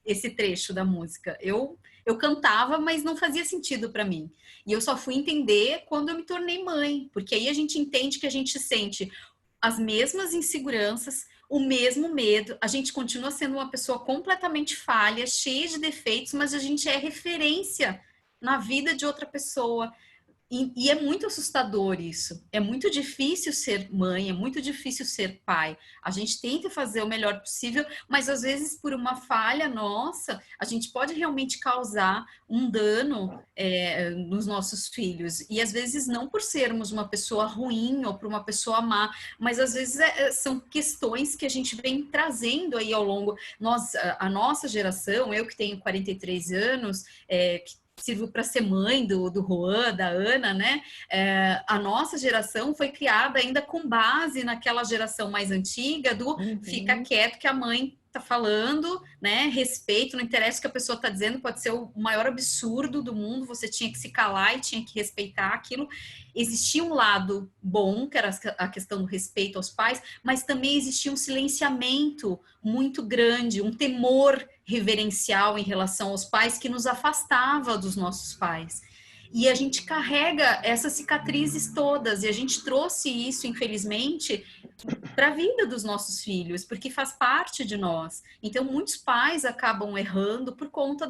esse trecho da música. Eu cantava, mas não fazia sentido para mim. E eu só fui entender quando eu me tornei mãe, porque aí a gente entende que a gente sente as mesmas inseguranças, o mesmo medo, a gente continua sendo uma pessoa completamente falha, cheia de defeitos, mas a gente é referência na vida de outra pessoa. E é muito assustador isso. É muito difícil ser mãe, é muito difícil ser pai. A gente tenta fazer o melhor possível, mas às vezes por uma falha nossa, a gente pode realmente causar um dano nos nossos filhos. E às vezes não por sermos uma pessoa ruim ou por uma pessoa má, mas às vezes são questões que a gente vem trazendo aí ao longo. A nossa geração, eu que tenho 43 anos, que sirvo para ser mãe do Juan, da Ana, né? A nossa geração foi criada ainda com base naquela geração mais antiga do fica quieto que a mãe tá falando, né? Respeito, não interessa o que a pessoa tá dizendo, pode ser o maior absurdo do mundo, você tinha que se calar e tinha que respeitar aquilo. Existia um lado bom, que era a questão do respeito aos pais, mas também existia um silenciamento muito grande, um temor reverencial em relação aos pais que nos afastava dos nossos pais. E a gente carrega essas cicatrizes todas, e a gente trouxe isso, infelizmente, para a vida dos nossos filhos, porque faz parte de nós. Então, muitos pais acabam errando por conta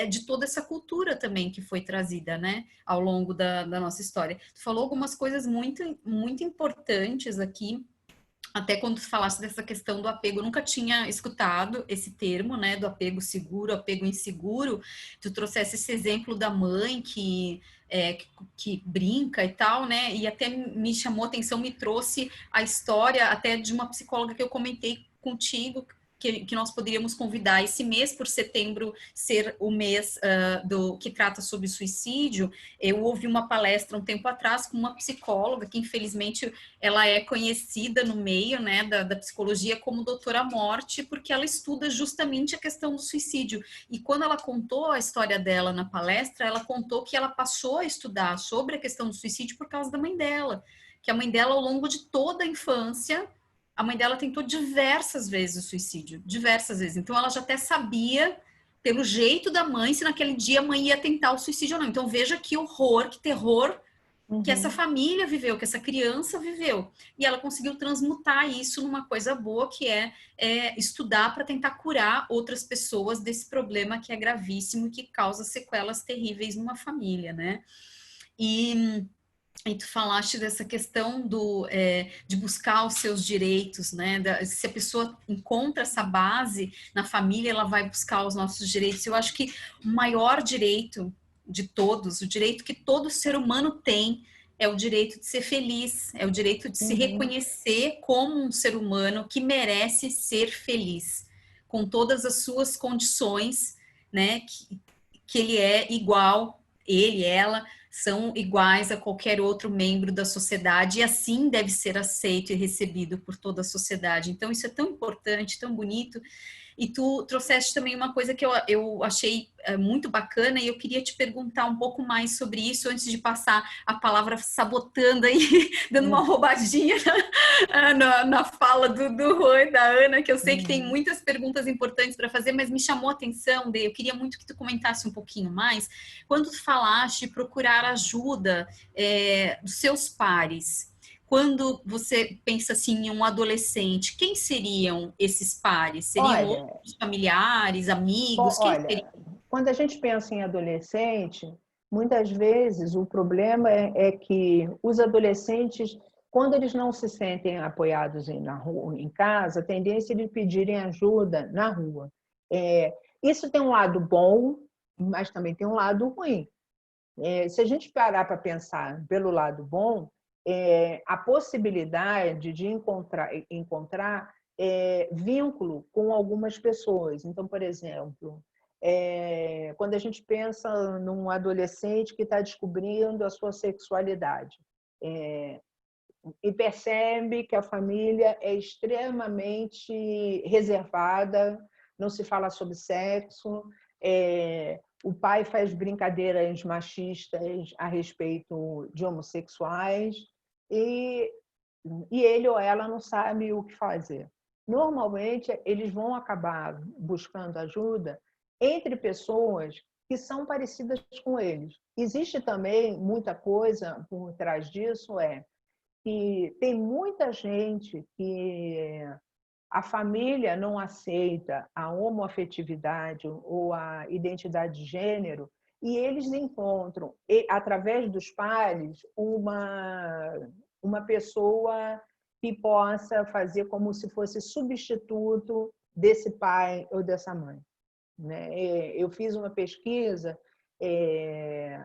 de toda essa cultura também que foi trazida, né, ao longo da nossa história. Tu falou algumas coisas muito, muito importantes aqui. Até quando tu falaste dessa questão do apego, eu nunca tinha escutado esse termo, né, do apego seguro, apego inseguro. Tu trouxesse esse exemplo da mãe que brinca e tal, né, e até me chamou a atenção, me trouxe a história até de uma psicóloga que eu comentei contigo, que nós poderíamos convidar esse mês, por setembro ser o mês que trata sobre suicídio. Eu ouvi uma palestra um tempo atrás com uma psicóloga, que infelizmente ela é conhecida no meio, né, da psicologia como doutora morte, porque ela estuda justamente a questão do suicídio. E quando ela contou a história dela na palestra, ela contou que ela passou a estudar sobre a questão do suicídio por causa da mãe dela, que a mãe dela, ao longo de toda a infância, a mãe dela tentou diversas vezes o suicídio, diversas vezes. Então, ela já até sabia, pelo jeito da mãe, se naquele dia a mãe ia tentar o suicídio ou não. Então, veja que horror, que terror que essa família viveu, que essa criança viveu. E ela conseguiu transmutar isso numa coisa boa, que é estudar para tentar curar outras pessoas desse problema que é gravíssimo e que causa sequelas terríveis numa família, né? E tu falaste dessa questão de buscar os seus direitos, né? Se a pessoa encontra essa base na família, ela vai buscar os nossos direitos. Eu acho que o maior direito de todos, o direito que todo ser humano tem, é o direito de ser feliz, é o direito de se reconhecer como um ser humano que merece ser feliz, com todas as suas condições, né? Que ele é igual, ele, ela, são iguais a qualquer outro membro da sociedade e assim deve ser aceito e recebido por toda a sociedade. Então, isso é tão importante, tão bonito. e tu trouxeste também uma coisa que eu achei muito bacana, e eu queria te perguntar um pouco mais sobre isso antes de passar a palavra sabotando aí, dando uma roubadinha na fala do Juan e da Ana, que eu sei que tem muitas perguntas importantes para fazer, mas me chamou a atenção, eu queria muito que tu comentasse um pouquinho mais, quando tu falaste de procurar ajuda dos seus pares. Quando você pensa assim em um adolescente, quem seriam esses pares? Seriam outros familiares, amigos? Quem seriam? Quando a gente pensa em adolescente, muitas vezes o problema é que os adolescentes, quando eles não se sentem apoiados na rua, em casa, a tendência é de pedirem ajuda na rua. Isso tem um lado bom, mas também tem um lado ruim. Se a gente parar para pensar pelo lado bom, a possibilidade de encontrar vínculo com algumas pessoas. Então, por exemplo, quando a gente pensa num adolescente que está descobrindo a sua sexualidade e percebe que a família é extremamente reservada, não se fala sobre sexo, o pai faz brincadeiras machistas a respeito de homossexuais e ele ou ela não sabe o que fazer. Normalmente, eles vão acabar buscando ajuda entre pessoas que são parecidas com eles. Existe também muita coisa por trás disso, que tem muita gente que a família não aceita a homoafetividade ou a identidade de gênero e eles encontram, através dos pares, uma pessoa que possa fazer como se fosse substituto desse pai ou dessa mãe. Eu fiz uma pesquisa,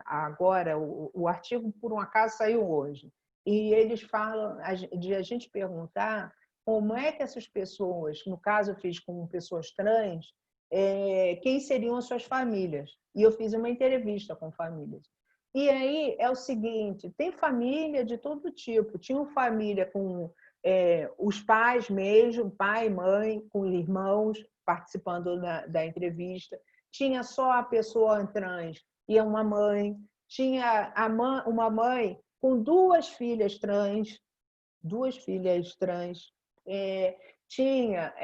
agora, o artigo, por um acaso, saiu hoje, e eles falam de a gente perguntar como é que essas pessoas, no caso eu fiz com pessoas trans, quem seriam as suas famílias. E eu fiz uma entrevista com famílias. E aí é o seguinte, tem família de todo tipo. Tinha família com os pais mesmo, pai e mãe, com irmãos participando da entrevista. Tinha só a pessoa trans e uma mãe. Tinha uma mãe com duas filhas trans. Tinha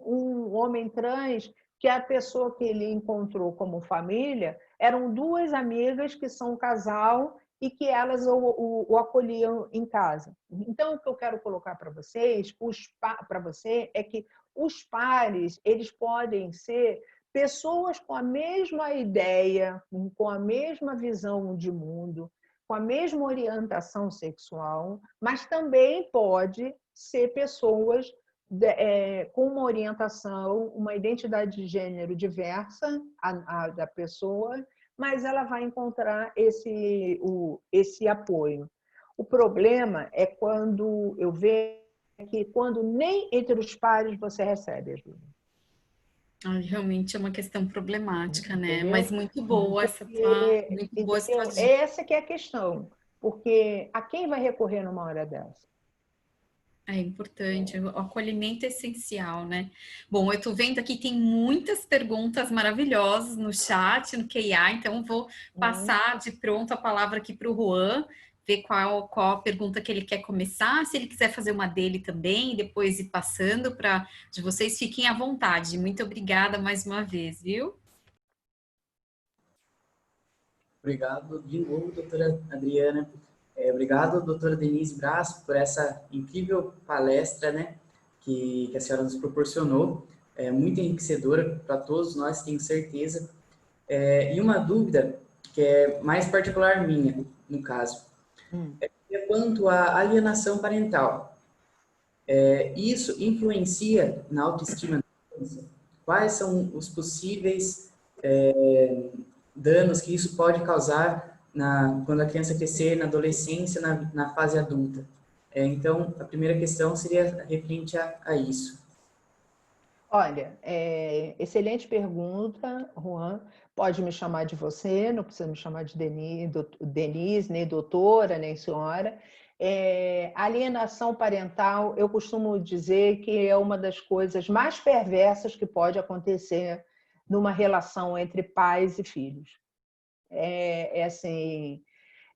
um homem trans que a pessoa que ele encontrou como família eram duas amigas que são um casal e que elas o acolhiam em casa. Então, o que eu quero colocar para você é que os pares eles podem ser pessoas com a mesma ideia, com a mesma visão de mundo, com a mesma orientação sexual, mas também pode ser pessoas com uma orientação, uma identidade de gênero diversa da pessoa, mas ela vai encontrar esse apoio. O problema é quando eu vejo que quando nem entre os pares você recebe ajuda. Realmente é uma questão problemática, né? Entendeu? Mas muito boa Essa que é a questão, porque a quem vai recorrer numa hora dessa? É importante, o acolhimento é essencial, né? Bom, eu tô vendo aqui, tem muitas perguntas maravilhosas no chat, no QIA, então vou passar de pronto a palavra aqui para o Juan, ver qual a pergunta que ele quer começar, se ele quiser fazer uma dele também, e depois ir passando para de vocês, fiquem à vontade. Muito obrigada mais uma vez, viu? Obrigado de novo, doutora Adriana. Obrigado, doutora Denise Braz, por essa incrível palestra, né, que a senhora nos proporcionou. É muito enriquecedora para todos nós, tenho certeza. E uma dúvida, que é mais particular minha, no caso, é quanto à alienação parental. Isso influencia na autoestima da criança? Quais são os possíveis danos que isso pode causar quando a criança crescer, na adolescência, na fase adulta? Então, a primeira questão seria referente a isso. Olha, excelente pergunta, Juan. Pode me chamar de você, não precisa me chamar de Denise, nem doutora, nem senhora. Alienação parental, eu costumo dizer que é uma das coisas mais perversas que pode acontecer numa relação entre pais e filhos. Assim,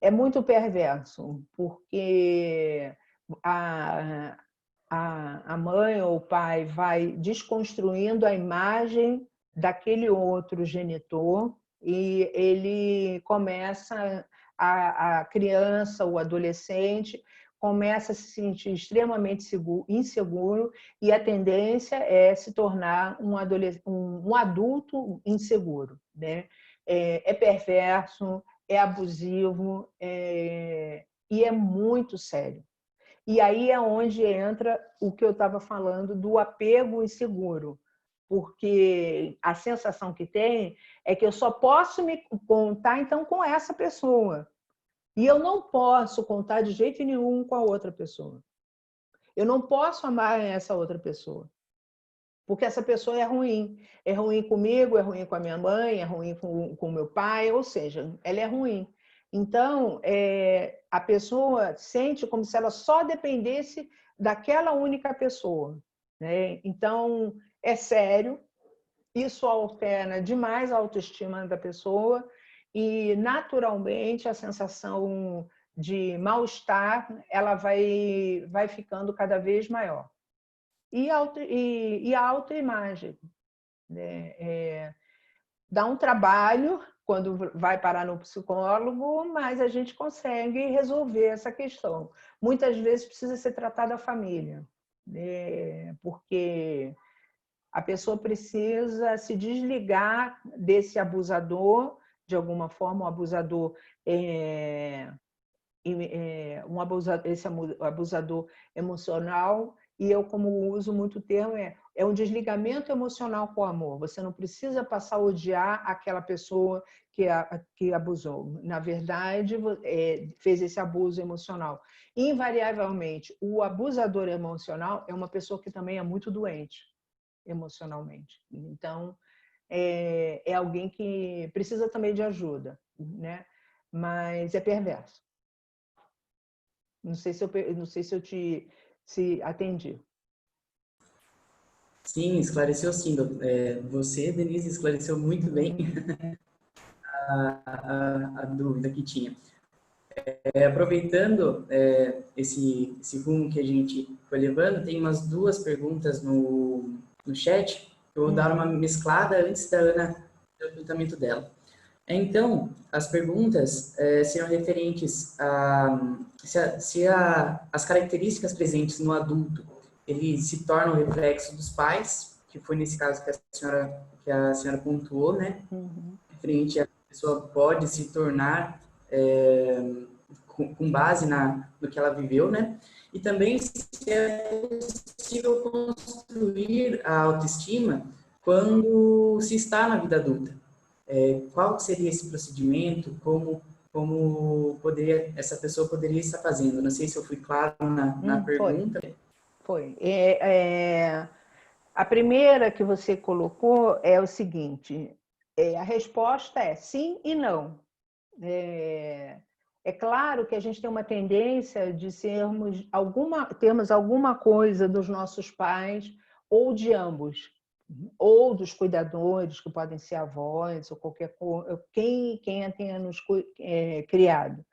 é muito perverso, porque a mãe ou o pai vai desconstruindo a imagem daquele outro genitor e ele começa, a criança, o adolescente, começa a se sentir extremamente inseguro e a tendência é se tornar um adulto inseguro, né? É perverso, é abusivo, e é muito sério. E aí é onde entra o que eu estava falando do apego inseguro, porque a sensação que tem é que eu só posso me contar, então, com essa pessoa. E eu não posso contar de jeito nenhum com a outra pessoa. Eu não posso amar essa outra pessoa, porque essa pessoa é ruim. É ruim comigo, é ruim com a minha mãe, é ruim com o meu pai, ou seja, ela é ruim. Então, a pessoa sente como se ela só dependesse daquela única pessoa, né? Então, é sério, isso altera demais a autoestima da pessoa e, naturalmente, a sensação de mal-estar ela vai ficando cada vez maior. E a autoimagem, né? Dá um trabalho quando vai parar no psicólogo, mas a gente consegue resolver essa questão. Muitas vezes precisa ser tratada a família, né? Porque a pessoa precisa se desligar desse abusador, de alguma forma, esse abusador emocional, e eu, como uso muito o termo, é um desligamento emocional com o amor. Você não precisa passar a odiar aquela pessoa que abusou. Na verdade, fez esse abuso emocional. Invariavelmente, o abusador emocional é uma pessoa que também é muito doente emocionalmente. Então, é alguém que precisa também de ajuda, né? Mas é perverso. Não sei se eu te atendi. Sim, esclareceu sim. Você, Denise, esclareceu muito bem a dúvida que tinha. Aproveitando esse rumo que a gente foi levando, tem umas duas perguntas no chat. Eu vou dar uma mesclada antes da Ana ter o apontamento dela. Então, as perguntas serão referentes a se as características presentes no adulto ele se tornam reflexo dos pais, que foi nesse caso que a senhora pontuou, né? Referente a pessoa pode se tornar com base no que ela viveu, né? E também se é possível construir a autoestima quando se está na vida adulta. Qual seria esse procedimento? Como essa pessoa poderia estar fazendo? Não sei se eu fui claro na pergunta. Foi. A primeira que você colocou é o seguinte: a resposta é sim e não. É claro que a gente tem uma tendência de termos alguma coisa dos nossos pais ou de ambos, ou dos cuidadores, que podem ser avós ou qualquer coisa, quem a tenha nos criado.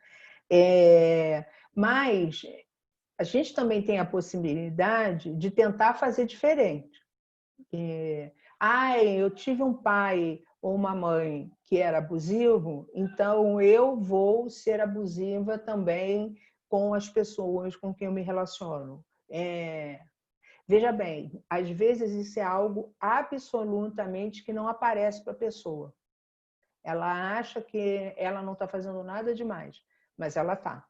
Mas a gente também tem a possibilidade de tentar fazer diferente. Eu tive um pai ou uma mãe que era abusivo, então eu vou ser abusiva também com as pessoas com quem eu me relaciono. Veja bem, às vezes isso é algo absolutamente que não aparece para a pessoa. Ela acha que ela não está fazendo nada demais, mas ela está.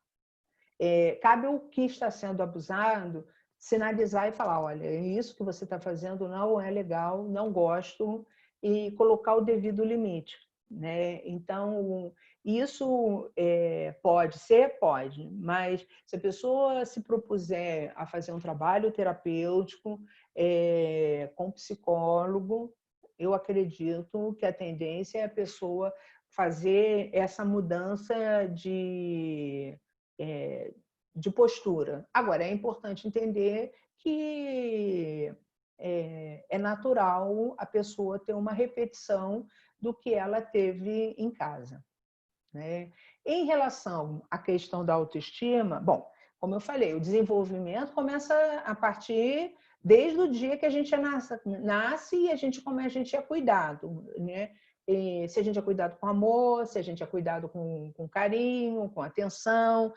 Cabe o que está sendo abusado sinalizar e falar: olha, isso que você está fazendo não é legal, não gosto, e colocar o devido limite, né? Então, isso pode ser? Pode, mas se a pessoa se propuser a fazer um trabalho terapêutico com psicólogo, eu acredito que a tendência é a pessoa fazer essa mudança de postura. Agora, é importante entender que é natural a pessoa ter uma repetição do que ela teve em casa, né? Em relação à questão da autoestima, bom, como eu falei, o desenvolvimento começa a partir desde o dia que a gente nasce e a gente é cuidado, né? E se a gente é cuidado com amor, se a gente é cuidado com carinho, com atenção.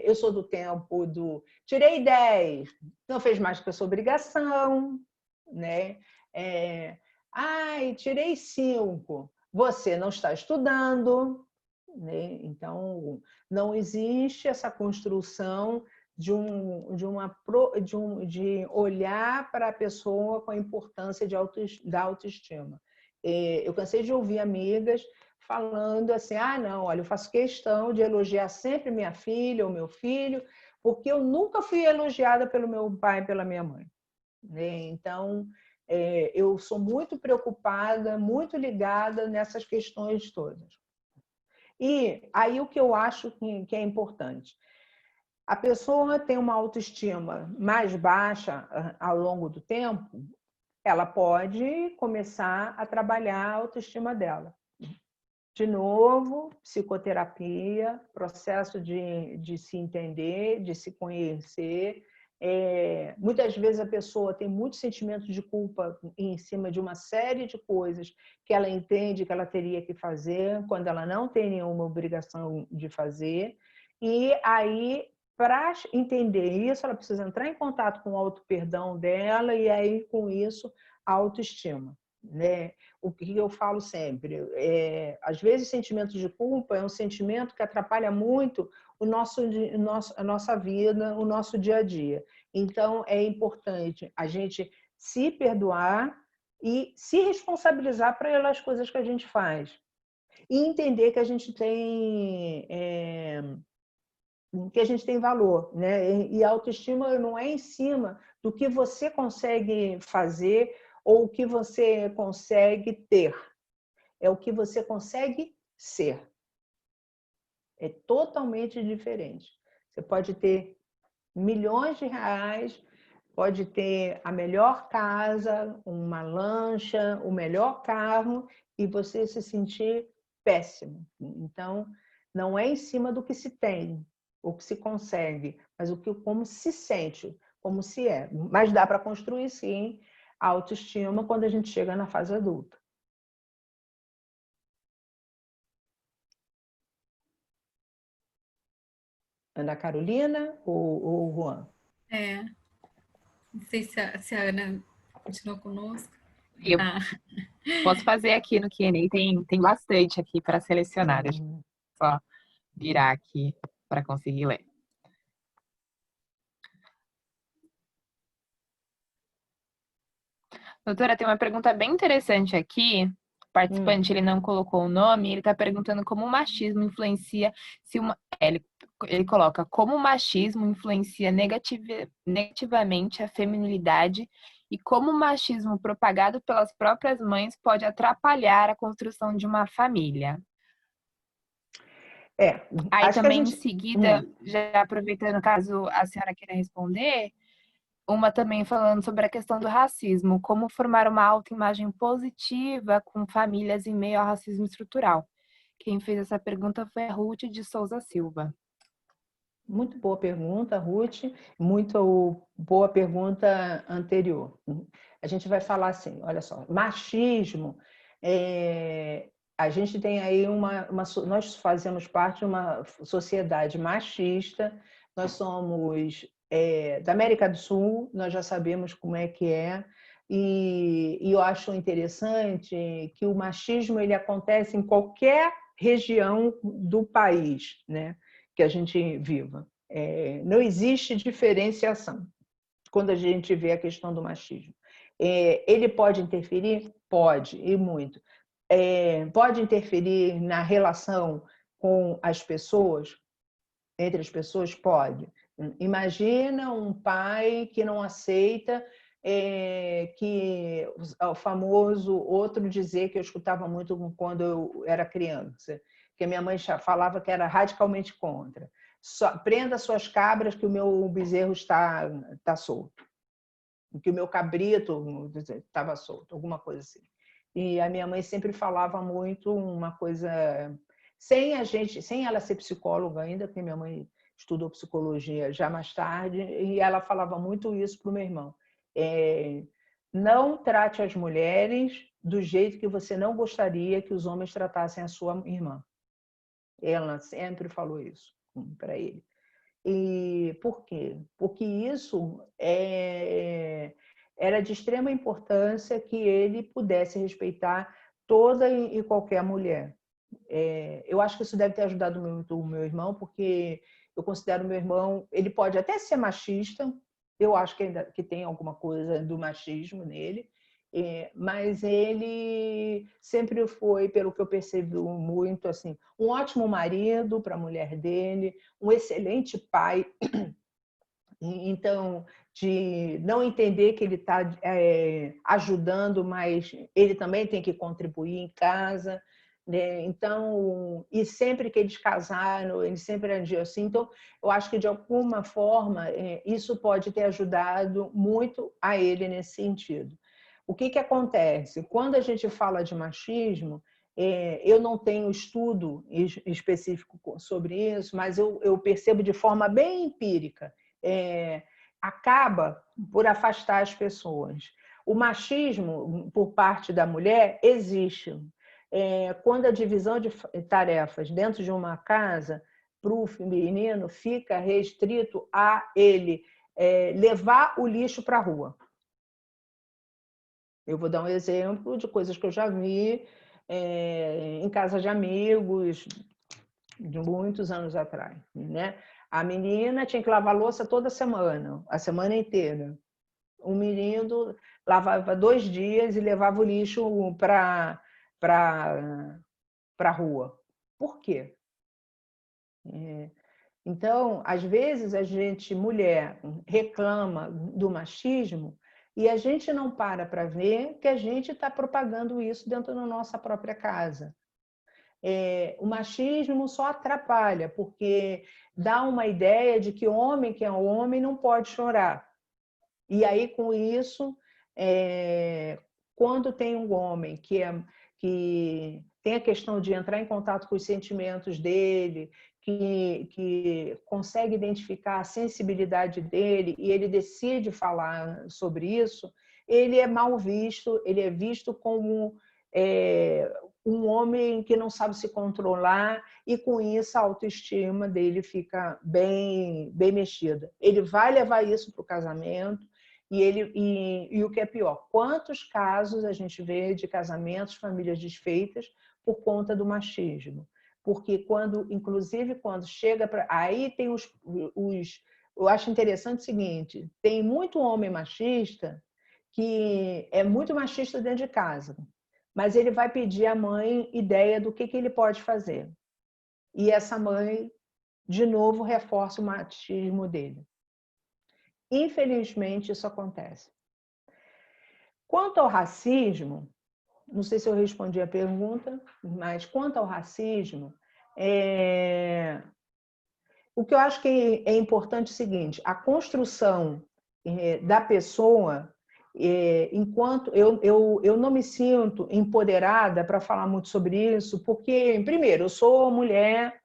Eu sou do tempo do tirei 10, não fez mais que a sua obrigação, né? Ai, tirei 5, você não está estudando, né? Então, não existe essa construção de olhar para a pessoa com a importância da autoestima. Eu cansei de ouvir amigas falando assim, não, olha, eu faço questão de elogiar sempre minha filha ou meu filho, porque eu nunca fui elogiada pelo meu pai e pela minha mãe, né? Então, eu sou muito preocupada, muito ligada nessas questões todas. E aí o que eu acho que é importante, a pessoa tem uma autoestima mais baixa ao longo do tempo, ela pode começar a trabalhar a autoestima dela. De novo, psicoterapia, processo de se entender, de se conhecer. Muitas vezes a pessoa tem muito sentimento de culpa em cima de uma série de coisas que ela entende que ela teria que fazer, quando ela não tem nenhuma obrigação de fazer. E aí, para entender isso, ela precisa entrar em contato com o auto-perdão dela e aí, com isso, a autoestima, né? O que eu falo sempre, às vezes sentimento de culpa é um sentimento que atrapalha muito a nossa vida, o nosso dia a dia. Então, é importante a gente se perdoar e se responsabilizar pelas coisas que a gente faz. E entender que a gente tem valor, né? E a autoestima não é em cima do que você consegue fazer ou o que você consegue ter. É o que você consegue ser. É totalmente diferente. Você pode ter milhões de reais, pode ter a melhor casa, uma lancha, o melhor carro e você se sentir péssimo. Então, não é em cima do que se tem, o que se consegue, mas como se sente, como se é. Mas dá para construir, sim, a autoestima quando a gente chega na fase adulta. Ana Carolina ou Juan? Não sei se a Ana continuou conosco. Eu posso fazer aqui no Q&A, tem bastante aqui para selecionar. Deixa eu só virar aqui para conseguir ler. Doutora, tem uma pergunta bem interessante aqui. O participante ele não colocou o nome, ele está perguntando como o machismo influencia ele coloca como o machismo influencia negativamente a feminilidade e como o machismo propagado pelas próprias mães pode atrapalhar a construção de uma família. Aí também em seguida, já aproveitando caso a senhora queira responder, uma também falando sobre a questão do racismo, como formar uma autoimagem positiva com famílias em meio ao racismo estrutural. Quem fez essa pergunta foi a Ruth de Souza Silva. Muito boa pergunta, Ruth. Muito boa pergunta anterior. A gente vai falar assim, olha só, machismo, a gente tem aí nós fazemos parte de uma sociedade machista, nós somos da América do Sul, nós já sabemos como é que é, e eu acho interessante que o machismo ele acontece em qualquer região do país, né, que a gente viva. Não existe diferenciação quando a gente vê a questão do machismo. Ele pode interferir? Pode, e muito. Pode interferir na relação com as pessoas? Entre as pessoas? Pode. Imagina um pai que não aceita que o famoso outro dizer que eu escutava muito quando eu era criança, que a minha mãe falava que era radicalmente contra. prenda suas cabras que o meu bezerro está solto, que o meu cabrito estava solto, alguma coisa assim. E a minha mãe sempre falava muito uma coisa, sem ela ser psicóloga ainda, porque minha mãe estudou psicologia já mais tarde, e ela falava muito isso para o meu irmão. Não trate as mulheres do jeito que você não gostaria que os homens tratassem a sua irmã. Ela sempre falou isso para ele. E por quê? Porque isso era de extrema importância que ele pudesse respeitar toda e qualquer mulher. Eu acho que isso deve ter ajudado muito o meu irmão, porque eu considero o meu irmão, ele pode até ser machista, eu acho que tem alguma coisa do machismo nele, mas ele sempre foi, pelo que eu percebi muito, assim, um ótimo marido para a mulher dele, um excelente pai. Então, de não entender que ele está ajudando, mas ele também tem que contribuir em casa, né? Então, e sempre que eles casaram, eles sempre agiam assim. Então, eu acho que de alguma forma isso pode ter ajudado muito a ele nesse sentido. O que acontece? Quando a gente fala de machismo, eu não tenho estudo específico sobre isso, mas eu percebo de forma bem empírica. Acaba por afastar as pessoas. O machismo, por parte da mulher, existe. Quando a divisão de tarefas dentro de uma casa, para o menino, fica restrito a ele levar o lixo para a rua. Eu vou dar um exemplo de coisas que eu já vi em casa de amigos, de muitos anos atrás, né? A menina tinha que lavar louça toda semana, a semana inteira. O menino lavava 2 dias e levava o lixo para a rua. Por quê? Então, às vezes, a gente, mulher, reclama do machismo e a gente não para ver que a gente está propagando isso dentro da nossa própria casa. O machismo só atrapalha, porque dá uma ideia de que homem que é homem não pode chorar. E aí, com isso, quando tem um homem que tem a questão de entrar em contato com os sentimentos dele, que consegue identificar a sensibilidade dele e ele decide falar sobre isso, ele é mal visto, ele é visto como um homem que não sabe se controlar e, com isso, a autoestima dele fica bem mexida. Ele vai levar isso para o casamento e o que é pior, quantos casos a gente vê de casamentos, famílias desfeitas por conta do machismo? Porque, inclusive, quando chega para... Aí tem eu acho interessante o seguinte, tem muito homem machista que é muito machista dentro de casa, mas ele vai pedir à mãe ideia do que ele pode fazer. E essa mãe, de novo, reforça o machismo dele. Infelizmente, isso acontece. Quanto ao racismo, não sei se eu respondi a pergunta, mas quanto ao racismo, o que eu acho que é importante é o seguinte, a construção da pessoa, enquanto eu não me sinto empoderada para falar muito sobre isso, porque, primeiro, eu sou mulher,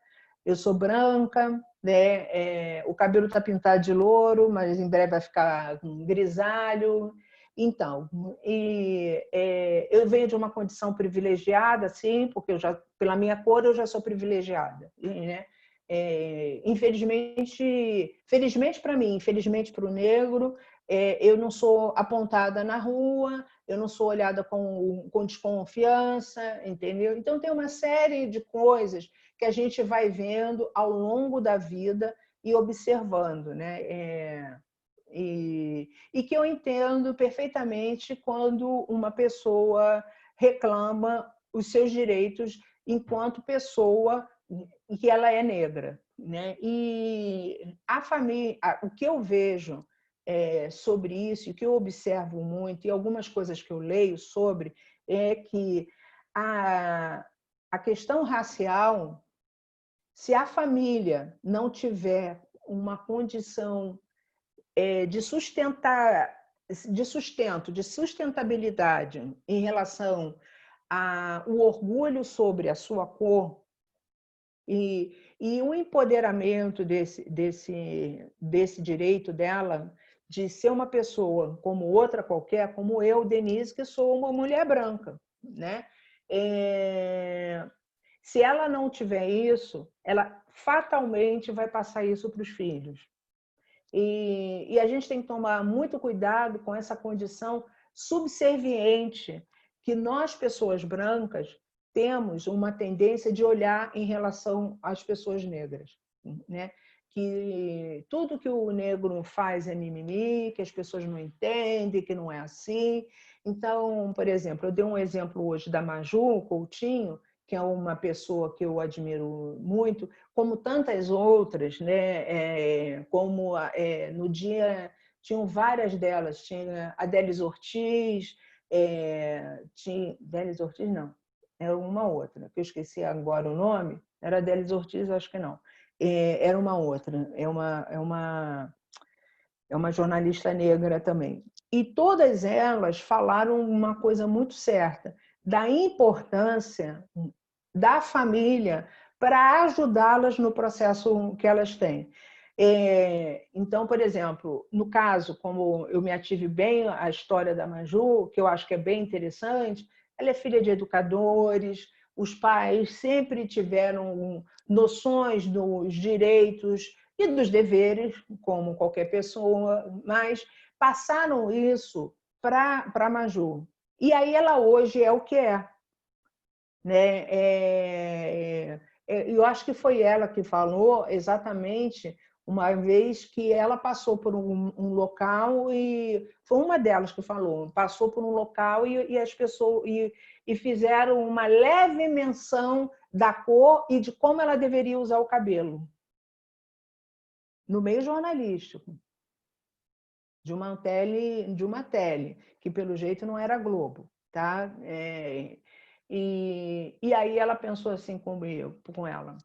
eu sou branca, né? O cabelo está pintado de louro, mas em breve vai ficar grisalho. Então, eu venho de uma condição privilegiada, sim, porque pela minha cor eu já sou privilegiada, né? Felizmente para mim, infelizmente para o negro, eu não sou apontada na rua, eu não sou olhada com desconfiança, entendeu? Então, tem uma série de coisas que a gente vai vendo ao longo da vida e observando, né? E que eu entendo perfeitamente quando uma pessoa reclama os seus direitos enquanto pessoa e que ela é negra, né? E a família, o que eu vejo sobre isso, e que eu observo muito, e algumas coisas que eu leio sobre, é que a questão racial Se a família não tiver uma condição de sustento, de sustentabilidade em relação ao orgulho sobre a sua cor e o empoderamento desse direito dela de ser uma pessoa como outra qualquer, como eu, Denise, que sou uma mulher branca, né? Se ela não tiver isso, ela fatalmente vai passar isso para os filhos. E a gente tem que tomar muito cuidado com essa condição subserviente que nós, pessoas brancas, temos uma tendência de olhar em relação às pessoas negras, né? Que tudo que o negro faz é mimimi, que as pessoas não entendem, que não é assim. Então, por exemplo, eu dei um exemplo hoje da Maju Coutinho, que é uma pessoa que eu admiro muito, como tantas outras, né? Como no dia tinham várias delas, tinha a Délis Ortiz, tinha Délis Ortiz não, era uma outra, que eu esqueci agora o nome, era a Délis Ortiz, acho que não, era uma outra, é uma jornalista negra também. E todas elas falaram uma coisa muito certa, da importância da família para ajudá-las no processo que elas têm. Então, por exemplo, no caso, como eu me ative bem a história da Maju, que eu acho que é bem interessante, ela é filha de educadores, os pais sempre tiveram noções dos direitos e dos deveres, como qualquer pessoa, mas passaram isso para a Maju. E aí ela hoje é o que é. Né? Eu acho que foi ela que falou exatamente uma vez que ela passou por um local e foi uma delas que falou, passou por um local e as pessoas e fizeram uma leve menção da cor e de como ela deveria usar o cabelo no meio jornalístico de uma tele que pelo jeito não era Globo, tá? E aí ela pensou assim com ela,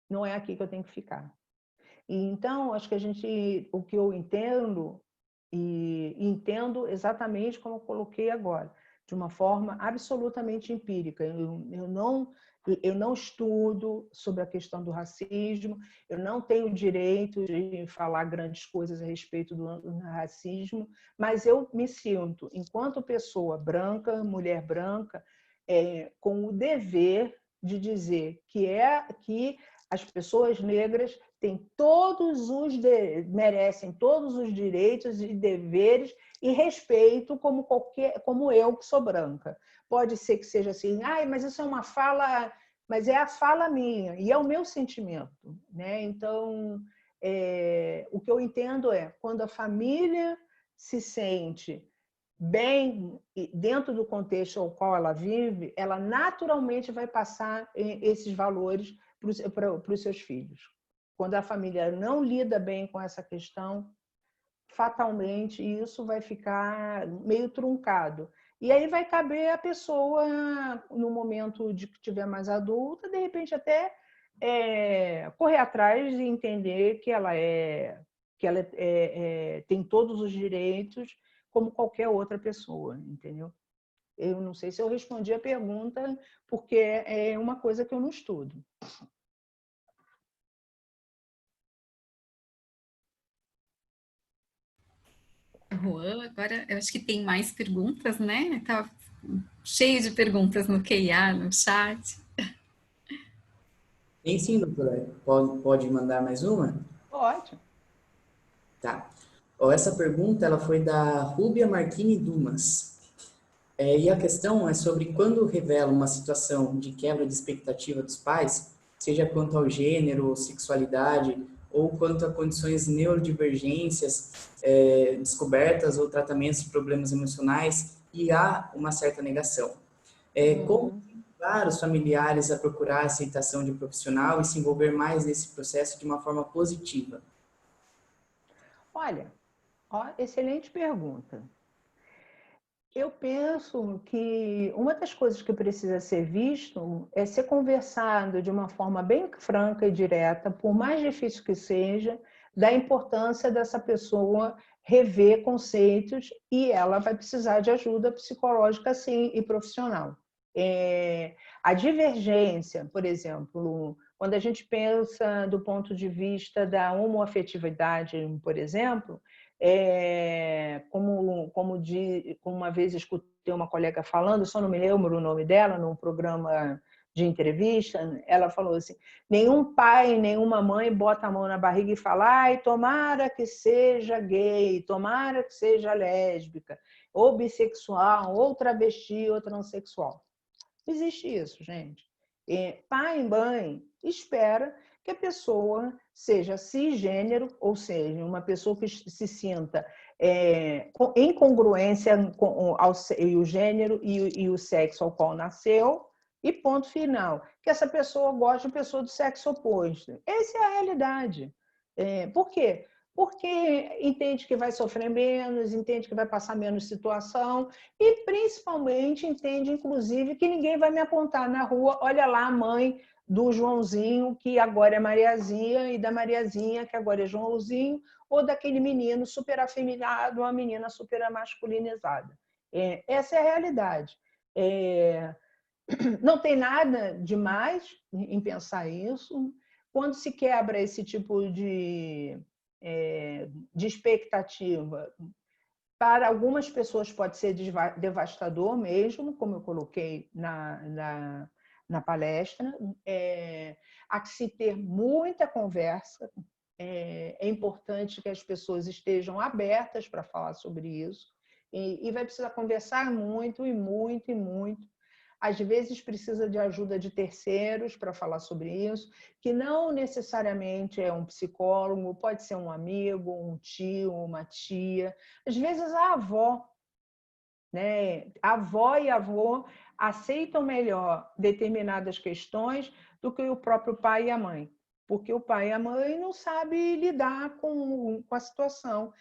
não é aqui que eu tenho que ficar. E então, acho que o que eu entendo, e entendo exatamente como eu coloquei agora, de uma forma absolutamente empírica. Eu não estudo sobre a questão do racismo, eu não tenho direito de falar grandes coisas a respeito do racismo, mas eu me sinto, enquanto pessoa branca, mulher branca, com o dever de dizer que as pessoas negras merecem todos os direitos e deveres e respeito como eu que sou branca. Pode ser que seja assim, mas isso é uma fala, mas é a fala minha e é o meu sentimento, né? Então, o que eu entendo é quando a família se sente bem dentro do contexto ao qual ela vive, ela naturalmente vai passar esses valores para os seus filhos. Quando a família não lida bem com essa questão, fatalmente isso vai ficar meio truncado. E aí vai caber a pessoa, no momento de que estiver mais adulta, de repente até correr atrás e entender que ela tem todos os direitos como qualquer outra pessoa, entendeu? Eu não sei se eu respondi a pergunta, porque é uma coisa que eu não estudo. Juan, agora eu acho que tem mais perguntas, né? Tá cheio de perguntas no QIA, no chat. Tem sim, doutora. Pode mandar mais uma? Ótimo. Tá. Essa pergunta ela foi da Rúbia Marchini Dumas. E a questão é sobre quando revela uma situação de quebra de expectativa dos pais, seja quanto ao gênero, sexualidade, ou quanto a condições neurodivergências, descobertas ou tratamentos de problemas emocionais, e há uma certa negação. Como incentivar os familiares a procurar a aceitação de um profissional e se envolver mais nesse processo de uma forma positiva? Olha, excelente pergunta. Eu penso que uma das coisas que precisa ser visto é ser conversado de uma forma bem franca e direta, por mais difícil que seja, da importância dessa pessoa rever conceitos e ela vai precisar de ajuda psicológica, sim, e profissional. A divergência, por exemplo, quando a gente pensa do ponto de vista da homoafetividade, por exemplo, como uma vez escutei uma colega falando, só não me lembro o nome dela, num programa de entrevista, ela falou assim, nenhum pai, nenhuma mãe bota a mão na barriga e fala, ai, tomara que seja gay, tomara que seja lésbica, ou bissexual, ou travesti, ou transexual. Não existe isso, gente. Pai e mãe espera que a pessoa seja cisgênero, ou seja, uma pessoa que se sinta em congruência com o gênero e o sexo ao qual nasceu, e ponto final. Que essa pessoa goste de pessoa do sexo oposto. Essa é a realidade. Por quê? Porque entende que vai sofrer menos, entende que vai passar menos situação e, principalmente, entende, inclusive, que ninguém vai me apontar na rua, olha lá a mãe do Joãozinho, que agora é Mariazinha, e da Mariazinha, que agora é Joãozinho, ou daquele menino super afeminado, uma menina super masculinizada. Essa é a realidade. Não tem nada demais em pensar isso. Quando se quebra esse tipo de expectativa, para algumas pessoas pode ser devastador mesmo, como eu coloquei na palestra. Há que se ter muita conversa. É importante que as pessoas estejam abertas para falar sobre isso. E vai precisar conversar muito, e muito, e muito. Às vezes precisa de ajuda de terceiros para falar sobre isso, que não necessariamente é um psicólogo, pode ser um amigo, um tio, uma tia, às vezes a avó, né? A avó e avô aceitam melhor determinadas questões do que o próprio pai e a mãe, porque o pai e a mãe não sabem lidar com a situação.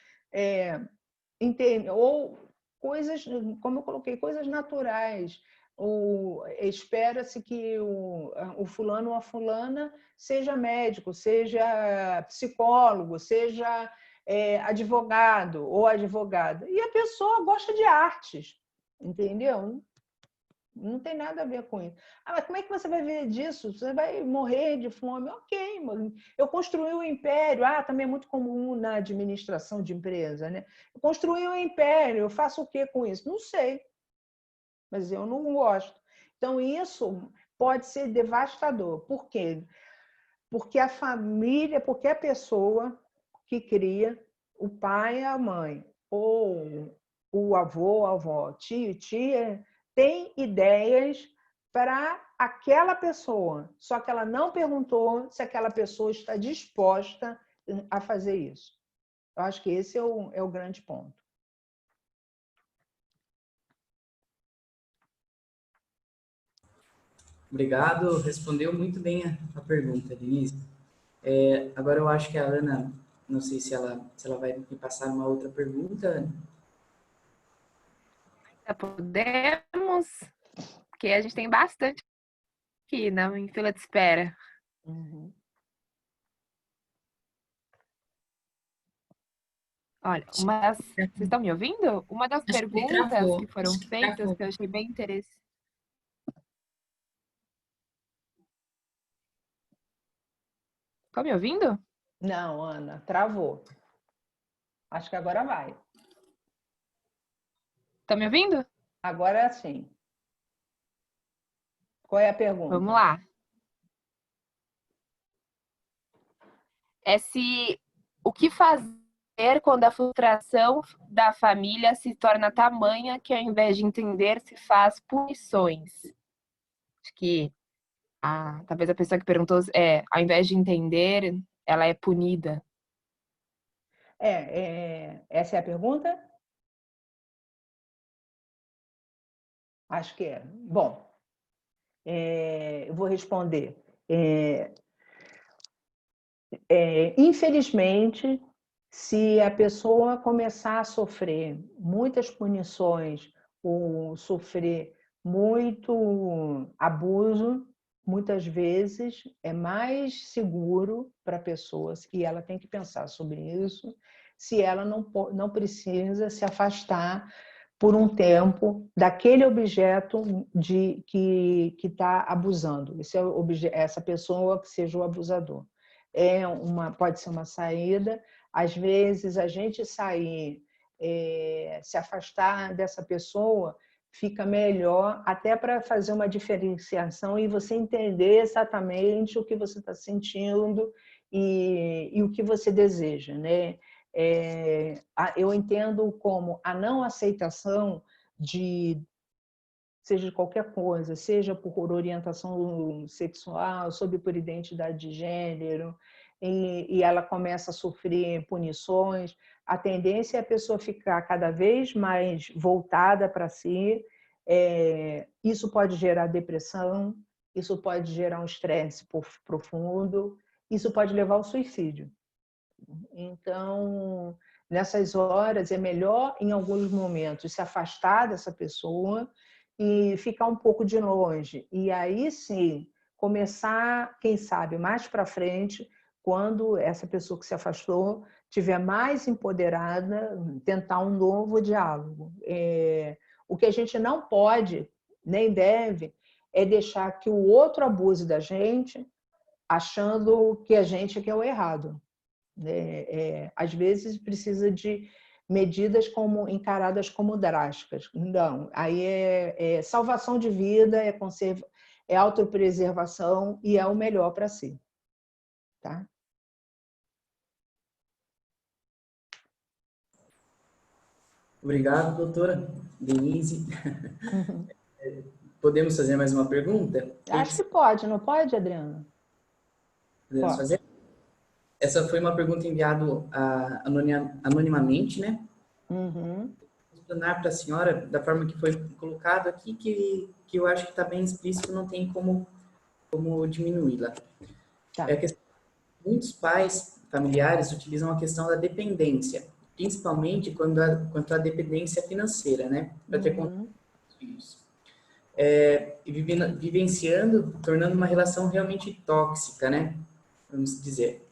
Entende? Ou coisas, como eu coloquei, coisas naturais. Espera-se que o fulano ou a fulana seja médico, seja psicólogo, seja advogado ou advogada. E a pessoa gosta de artes, entendeu? Não tem nada a ver com isso. Mas como é que você vai viver disso? Você vai morrer de fome? Ok, mano. Eu construí um império. Também é muito comum na administração de empresa, né? Eu construí um império. Eu faço o que com isso? Não sei. Mas eu não gosto. Então, isso pode ser devastador. Por quê? Porque a família, porque a pessoa que cria, o pai e a mãe, ou o avô, a avó, tio, tia, tem ideias para aquela pessoa, só que ela não perguntou se aquela pessoa está disposta a fazer isso. Eu acho que esse é o grande ponto. Obrigado, respondeu muito bem a pergunta, Denise. Agora eu acho que a Ana, não sei se ela vai me passar uma outra pergunta. Podemos, porque a gente tem bastante aqui, né, em fila de espera. Uhum. Olha, vocês estão me ouvindo? Uma das Acho que perguntas travou. que foram feitas, que eu achei bem interessante. Estão me ouvindo? Não, Ana, travou. Acho que agora vai. Estão me ouvindo? Agora sim. Qual é a pergunta? Vamos lá. O que fazer quando a frustração da família se torna tamanha que, ao invés de entender, se faz punições? Acho que talvez a pessoa que perguntou ao invés de entender, ela é punida. Essa é a pergunta? Acho que é. Bom, eu vou responder. Infelizmente, se a pessoa começar a sofrer muitas punições ou sofrer muito abuso, muitas vezes é mais seguro para a pessoa, e ela tem que pensar sobre isso, se ela não precisa se afastar por um tempo daquele objeto que está abusando, essa pessoa que seja o abusador. Pode ser uma saída, às vezes a gente sair, se afastar dessa pessoa, fica melhor até para fazer uma diferenciação e você entender exatamente o que você está sentindo e o que você deseja, né? Eu entendo como a não aceitação seja de qualquer coisa, seja por orientação sexual, sob por identidade de gênero, e ela começa a sofrer punições, a tendência é a pessoa ficar cada vez mais voltada para si. Isso pode gerar depressão, isso pode gerar um estresse profundo, isso pode levar ao suicídio. Então, nessas horas, é melhor, em alguns momentos, se afastar dessa pessoa e ficar um pouco de longe. E aí, sim, começar, quem sabe, mais para frente, quando essa pessoa que se afastou estiver mais empoderada, tentar um novo diálogo. O que a gente não pode, nem deve, é deixar que o outro abuse da gente, achando que a gente é o errado. Às vezes precisa de medidas encaradas como drásticas. Não, aí é salvação de vida, é autopreservação e é o melhor para si. Tá? Obrigado, doutora Denise. Podemos fazer mais uma pergunta? Acho que pode, não pode, Adriana? Podemos Pode. fazer? Essa foi uma pergunta enviada anonimamente, né? Uhum. Vou explanar para a senhora, da forma que foi colocado aqui, que eu acho que está bem explícito, não tem como diminuí-la. Tá. Muitos pais familiares utilizam a questão da dependência, principalmente quanto à dependência financeira, né? Para ter contato com os filhos. E vivenciando, tornando uma relação realmente tóxica, né? Vamos dizer.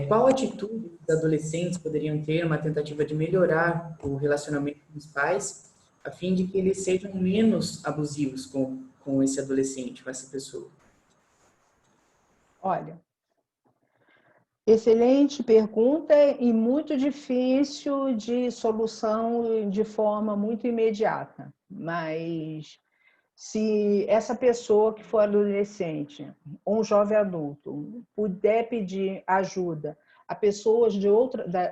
Qual atitude os adolescentes poderiam ter uma tentativa de melhorar o relacionamento com os pais, a fim de que eles sejam menos abusivos com esse adolescente, com essa pessoa? Olha, excelente pergunta e muito difícil de solução de forma muito imediata. Mas se essa pessoa que for adolescente ou um jovem adulto puder pedir ajuda a pessoas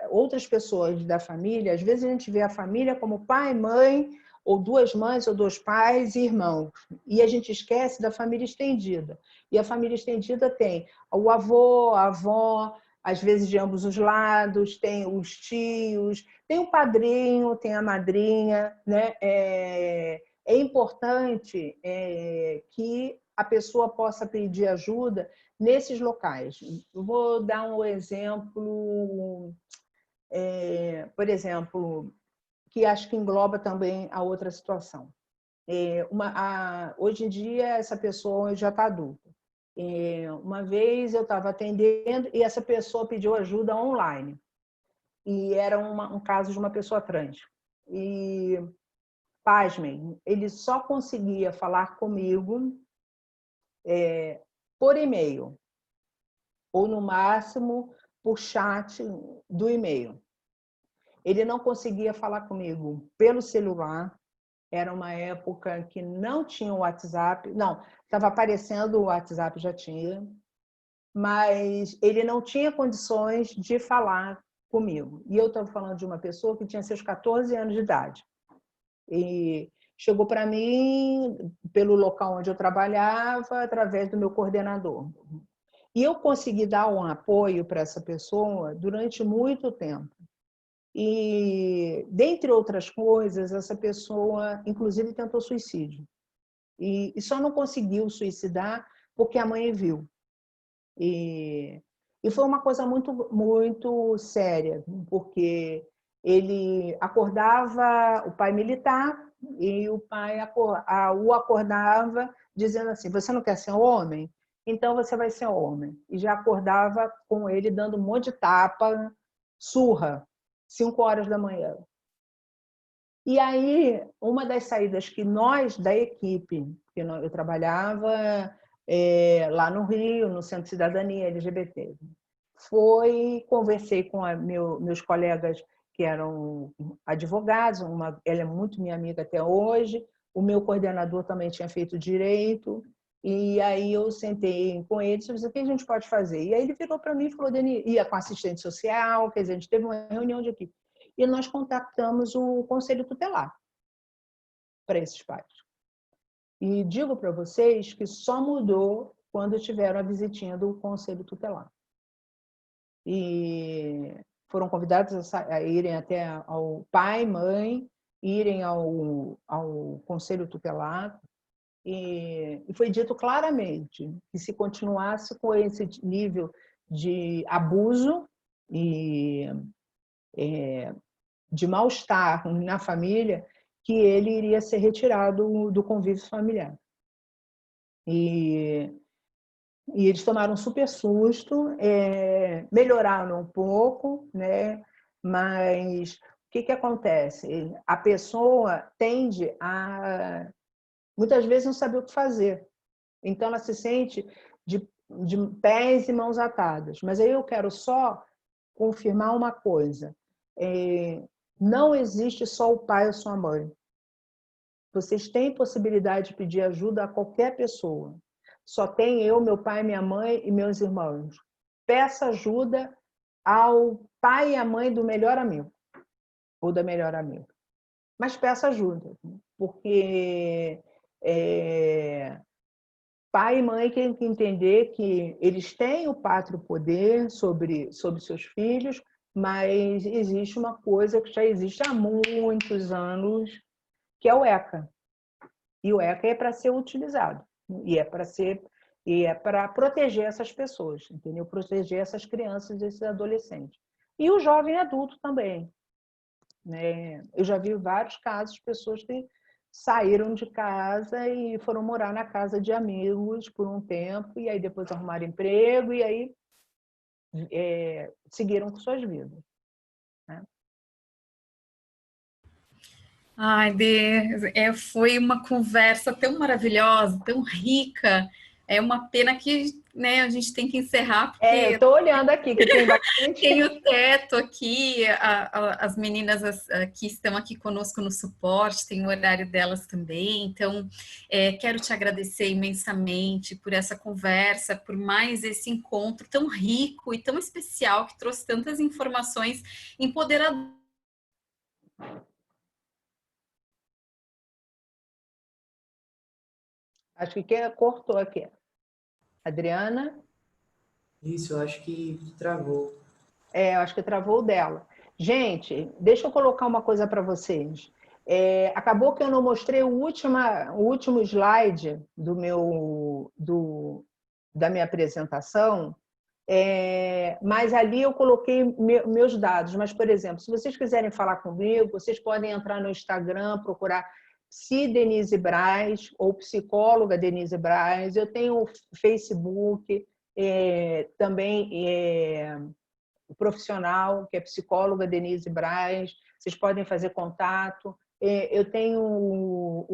outras pessoas da família, às vezes a gente vê a família como pai, mãe, ou duas mães ou dois pais e irmãos. E a gente esquece da família estendida. E a família estendida tem o avô, a avó, às vezes de ambos os lados, tem os tios, tem o padrinho, tem a madrinha, né? É importante que a pessoa possa pedir ajuda nesses locais. Eu vou dar um exemplo, por exemplo, que acho que engloba também a outra situação. Hoje em dia, essa pessoa já está adulta. Uma vez eu estava atendendo e essa pessoa pediu ajuda online. E era um caso de uma pessoa trans. E, pasmem, ele só conseguia falar comigo por e-mail, ou no máximo por chat do e-mail. Ele não conseguia falar comigo pelo celular. Era uma época que não tinha o WhatsApp. Não, estava aparecendo o WhatsApp, já tinha. Mas ele não tinha condições de falar comigo. E eu estava falando de uma pessoa que tinha seus 14 anos de idade. E chegou para mim pelo local onde eu trabalhava, através do meu coordenador. E eu consegui dar um apoio para essa pessoa durante muito tempo. E, dentre outras coisas, essa pessoa, inclusive, tentou suicídio. E só não conseguiu suicidar porque a mãe viu. E foi uma coisa muito, muito séria, porque Ele acordava, o pai militar, e o pai o acordava dizendo assim, você não quer ser homem? Então você vai ser homem. E já acordava com ele dando um monte de tapa, surra, 5 horas da manhã. E aí, uma das saídas que nós, da equipe, que eu trabalhava lá no Rio, no Centro de Cidadania LGBT, conversei com meus colegas que eram advogados, ela é muito minha amiga até hoje, o meu coordenador também tinha feito direito, e aí eu sentei com ele e disse, o que a gente pode fazer? E aí ele virou para mim e falou, Denise, ia com assistente social, quer dizer, a gente teve uma reunião de equipe, e nós contactamos o Conselho Tutelar para esses pais. E digo para vocês que só mudou quando tiveram a visitinha do Conselho Tutelar. E foram convidados a irem até ao pai, mãe, irem ao Conselho Tutelar, e foi dito claramente que se continuasse com esse nível de abuso e de mal-estar na família, que ele iria ser retirado do convívio familiar. E eles tomaram um super susto, melhoraram um pouco, né? Mas o que acontece? A pessoa tende a, muitas vezes, não saber o que fazer. Então, ela se sente de pés e mãos atadas. Mas aí eu quero só confirmar uma coisa. Não existe só o pai ou só a mãe. Vocês têm possibilidade de pedir ajuda a qualquer pessoa. Só tem eu, meu pai, minha mãe e meus irmãos. Peça ajuda ao pai e à mãe do melhor amigo ou da melhor amiga. Mas peça ajuda, porque pai e mãe têm que entender que eles têm o pátrio poder sobre seus filhos, mas existe uma coisa que já existe há muitos anos, que é o ECA. E o ECA é para ser utilizado. E é para proteger essas pessoas, entendeu? Proteger essas crianças, esses adolescentes. E o jovem adulto também, né? Eu já vi vários casos de pessoas que saíram de casa e foram morar na casa de amigos por um tempo, e aí depois arrumaram emprego, e aí seguiram com suas vidas, né? Ai, foi uma conversa tão maravilhosa, tão rica. É uma pena que, né, a gente tem que encerrar, porque eu estou olhando aqui, que tem bastante... Tem o Teto aqui, as meninas que estão aqui conosco no suporte, tem o horário delas também. Então, quero te agradecer imensamente por essa conversa, por mais esse encontro tão rico e tão especial, que trouxe tantas informações empoderadoras. Acho que cortou aqui. Adriana? Isso, eu acho que travou. Eu acho que travou o dela. Gente, deixa eu colocar uma coisa para vocês. Acabou que eu não mostrei o último slide da minha apresentação, mas ali eu coloquei meus dados. Mas, por exemplo, se vocês quiserem falar comigo, vocês podem entrar no Instagram, procurar Psi Denise Braz ou psicóloga Denise Braz. Eu tenho o Facebook, também o profissional, que é psicóloga Denise Braz. Vocês podem fazer contato. Eu tenho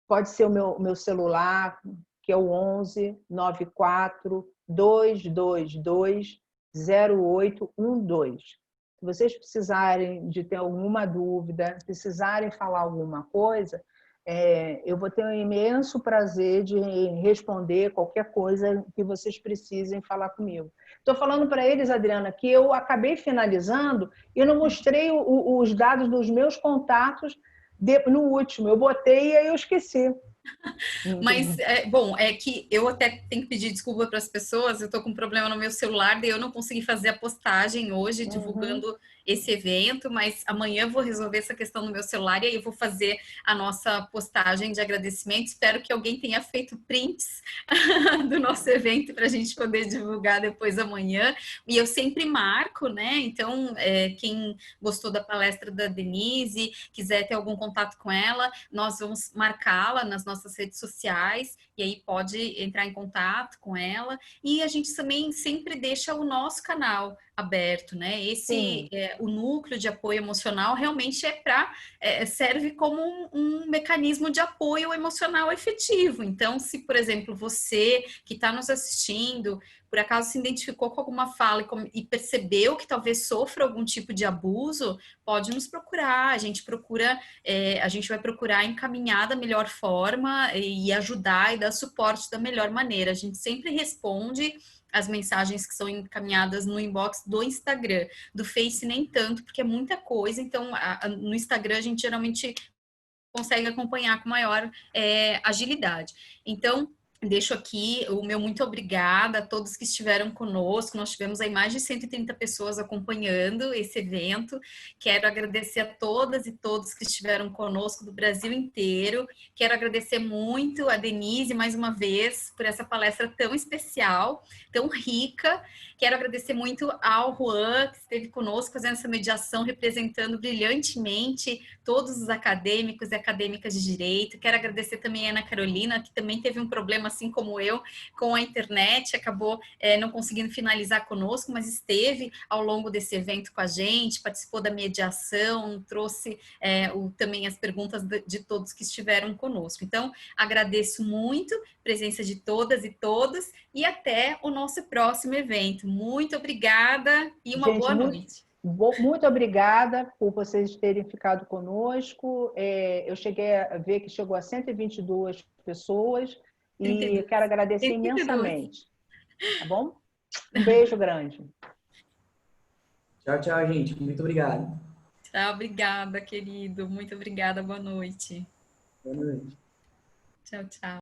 pode ser o meu celular, que é o 11 94 222 0812. Se vocês precisarem de ter alguma dúvida, precisarem falar alguma coisa, eu vou ter um imenso prazer de responder qualquer coisa que vocês precisem falar comigo. Estou falando para eles, Adriana, que eu acabei finalizando e eu não mostrei os dados dos meus contatos no último. Eu botei e aí eu esqueci. Mas, bom, é que eu até tenho que pedir desculpa para as pessoas, eu estou com um problema no meu celular, daí eu não consegui fazer a postagem hoje, divulgando esse evento, mas amanhã eu vou resolver essa questão no meu celular e aí eu vou fazer a nossa postagem de agradecimento. Espero que alguém tenha feito prints do nosso evento para a gente poder divulgar depois amanhã. E eu sempre marco, né? Então, quem gostou da palestra da Denise, quiser ter algum contato com ela, nós vamos marcá-la nas nossas redes sociais e aí pode entrar em contato com ela. E a gente também sempre deixa o nosso canal aberto, né? O núcleo de apoio emocional realmente serve como um mecanismo de apoio emocional efetivo. Então, se, por exemplo, você que está nos assistindo, por acaso se identificou com alguma fala e percebeu que talvez sofra algum tipo de abuso, pode nos procurar. A gente vai procurar encaminhar da melhor forma e ajudar e dar suporte da melhor maneira. A gente sempre responde as mensagens que são encaminhadas no inbox do Instagram, do Face nem tanto, porque é muita coisa, então no Instagram a gente geralmente consegue acompanhar com maior agilidade. Então, deixo aqui o meu muito obrigada a todos que estiveram conosco. Nós tivemos aí mais de 130 pessoas acompanhando esse evento. Quero agradecer a todas e todos que estiveram conosco do Brasil inteiro. Quero agradecer muito a Denise, mais uma vez, por essa palestra tão especial, tão rica. Quero agradecer muito ao Juan, que esteve conosco fazendo essa mediação, representando brilhantemente todos os acadêmicos e acadêmicas de direito. Quero agradecer também a Ana Carolina, que também teve um problema, assim como eu, com a internet, acabou não conseguindo finalizar conosco, mas esteve ao longo desse evento com a gente, participou da mediação, trouxe também as perguntas de todos que estiveram conosco. Então, agradeço muito a presença de todas e todos e até o nosso próximo evento. Muito obrigada e uma boa noite. Muito obrigada por vocês terem ficado conosco. Eu cheguei a ver que chegou a 122 pessoas e quero agradecer imensamente. Tá bom? Um beijo grande. Tchau, tchau, gente. Muito obrigado. Tchau, obrigada, querido. Muito obrigada. Boa noite. Boa noite. Tchau, tchau.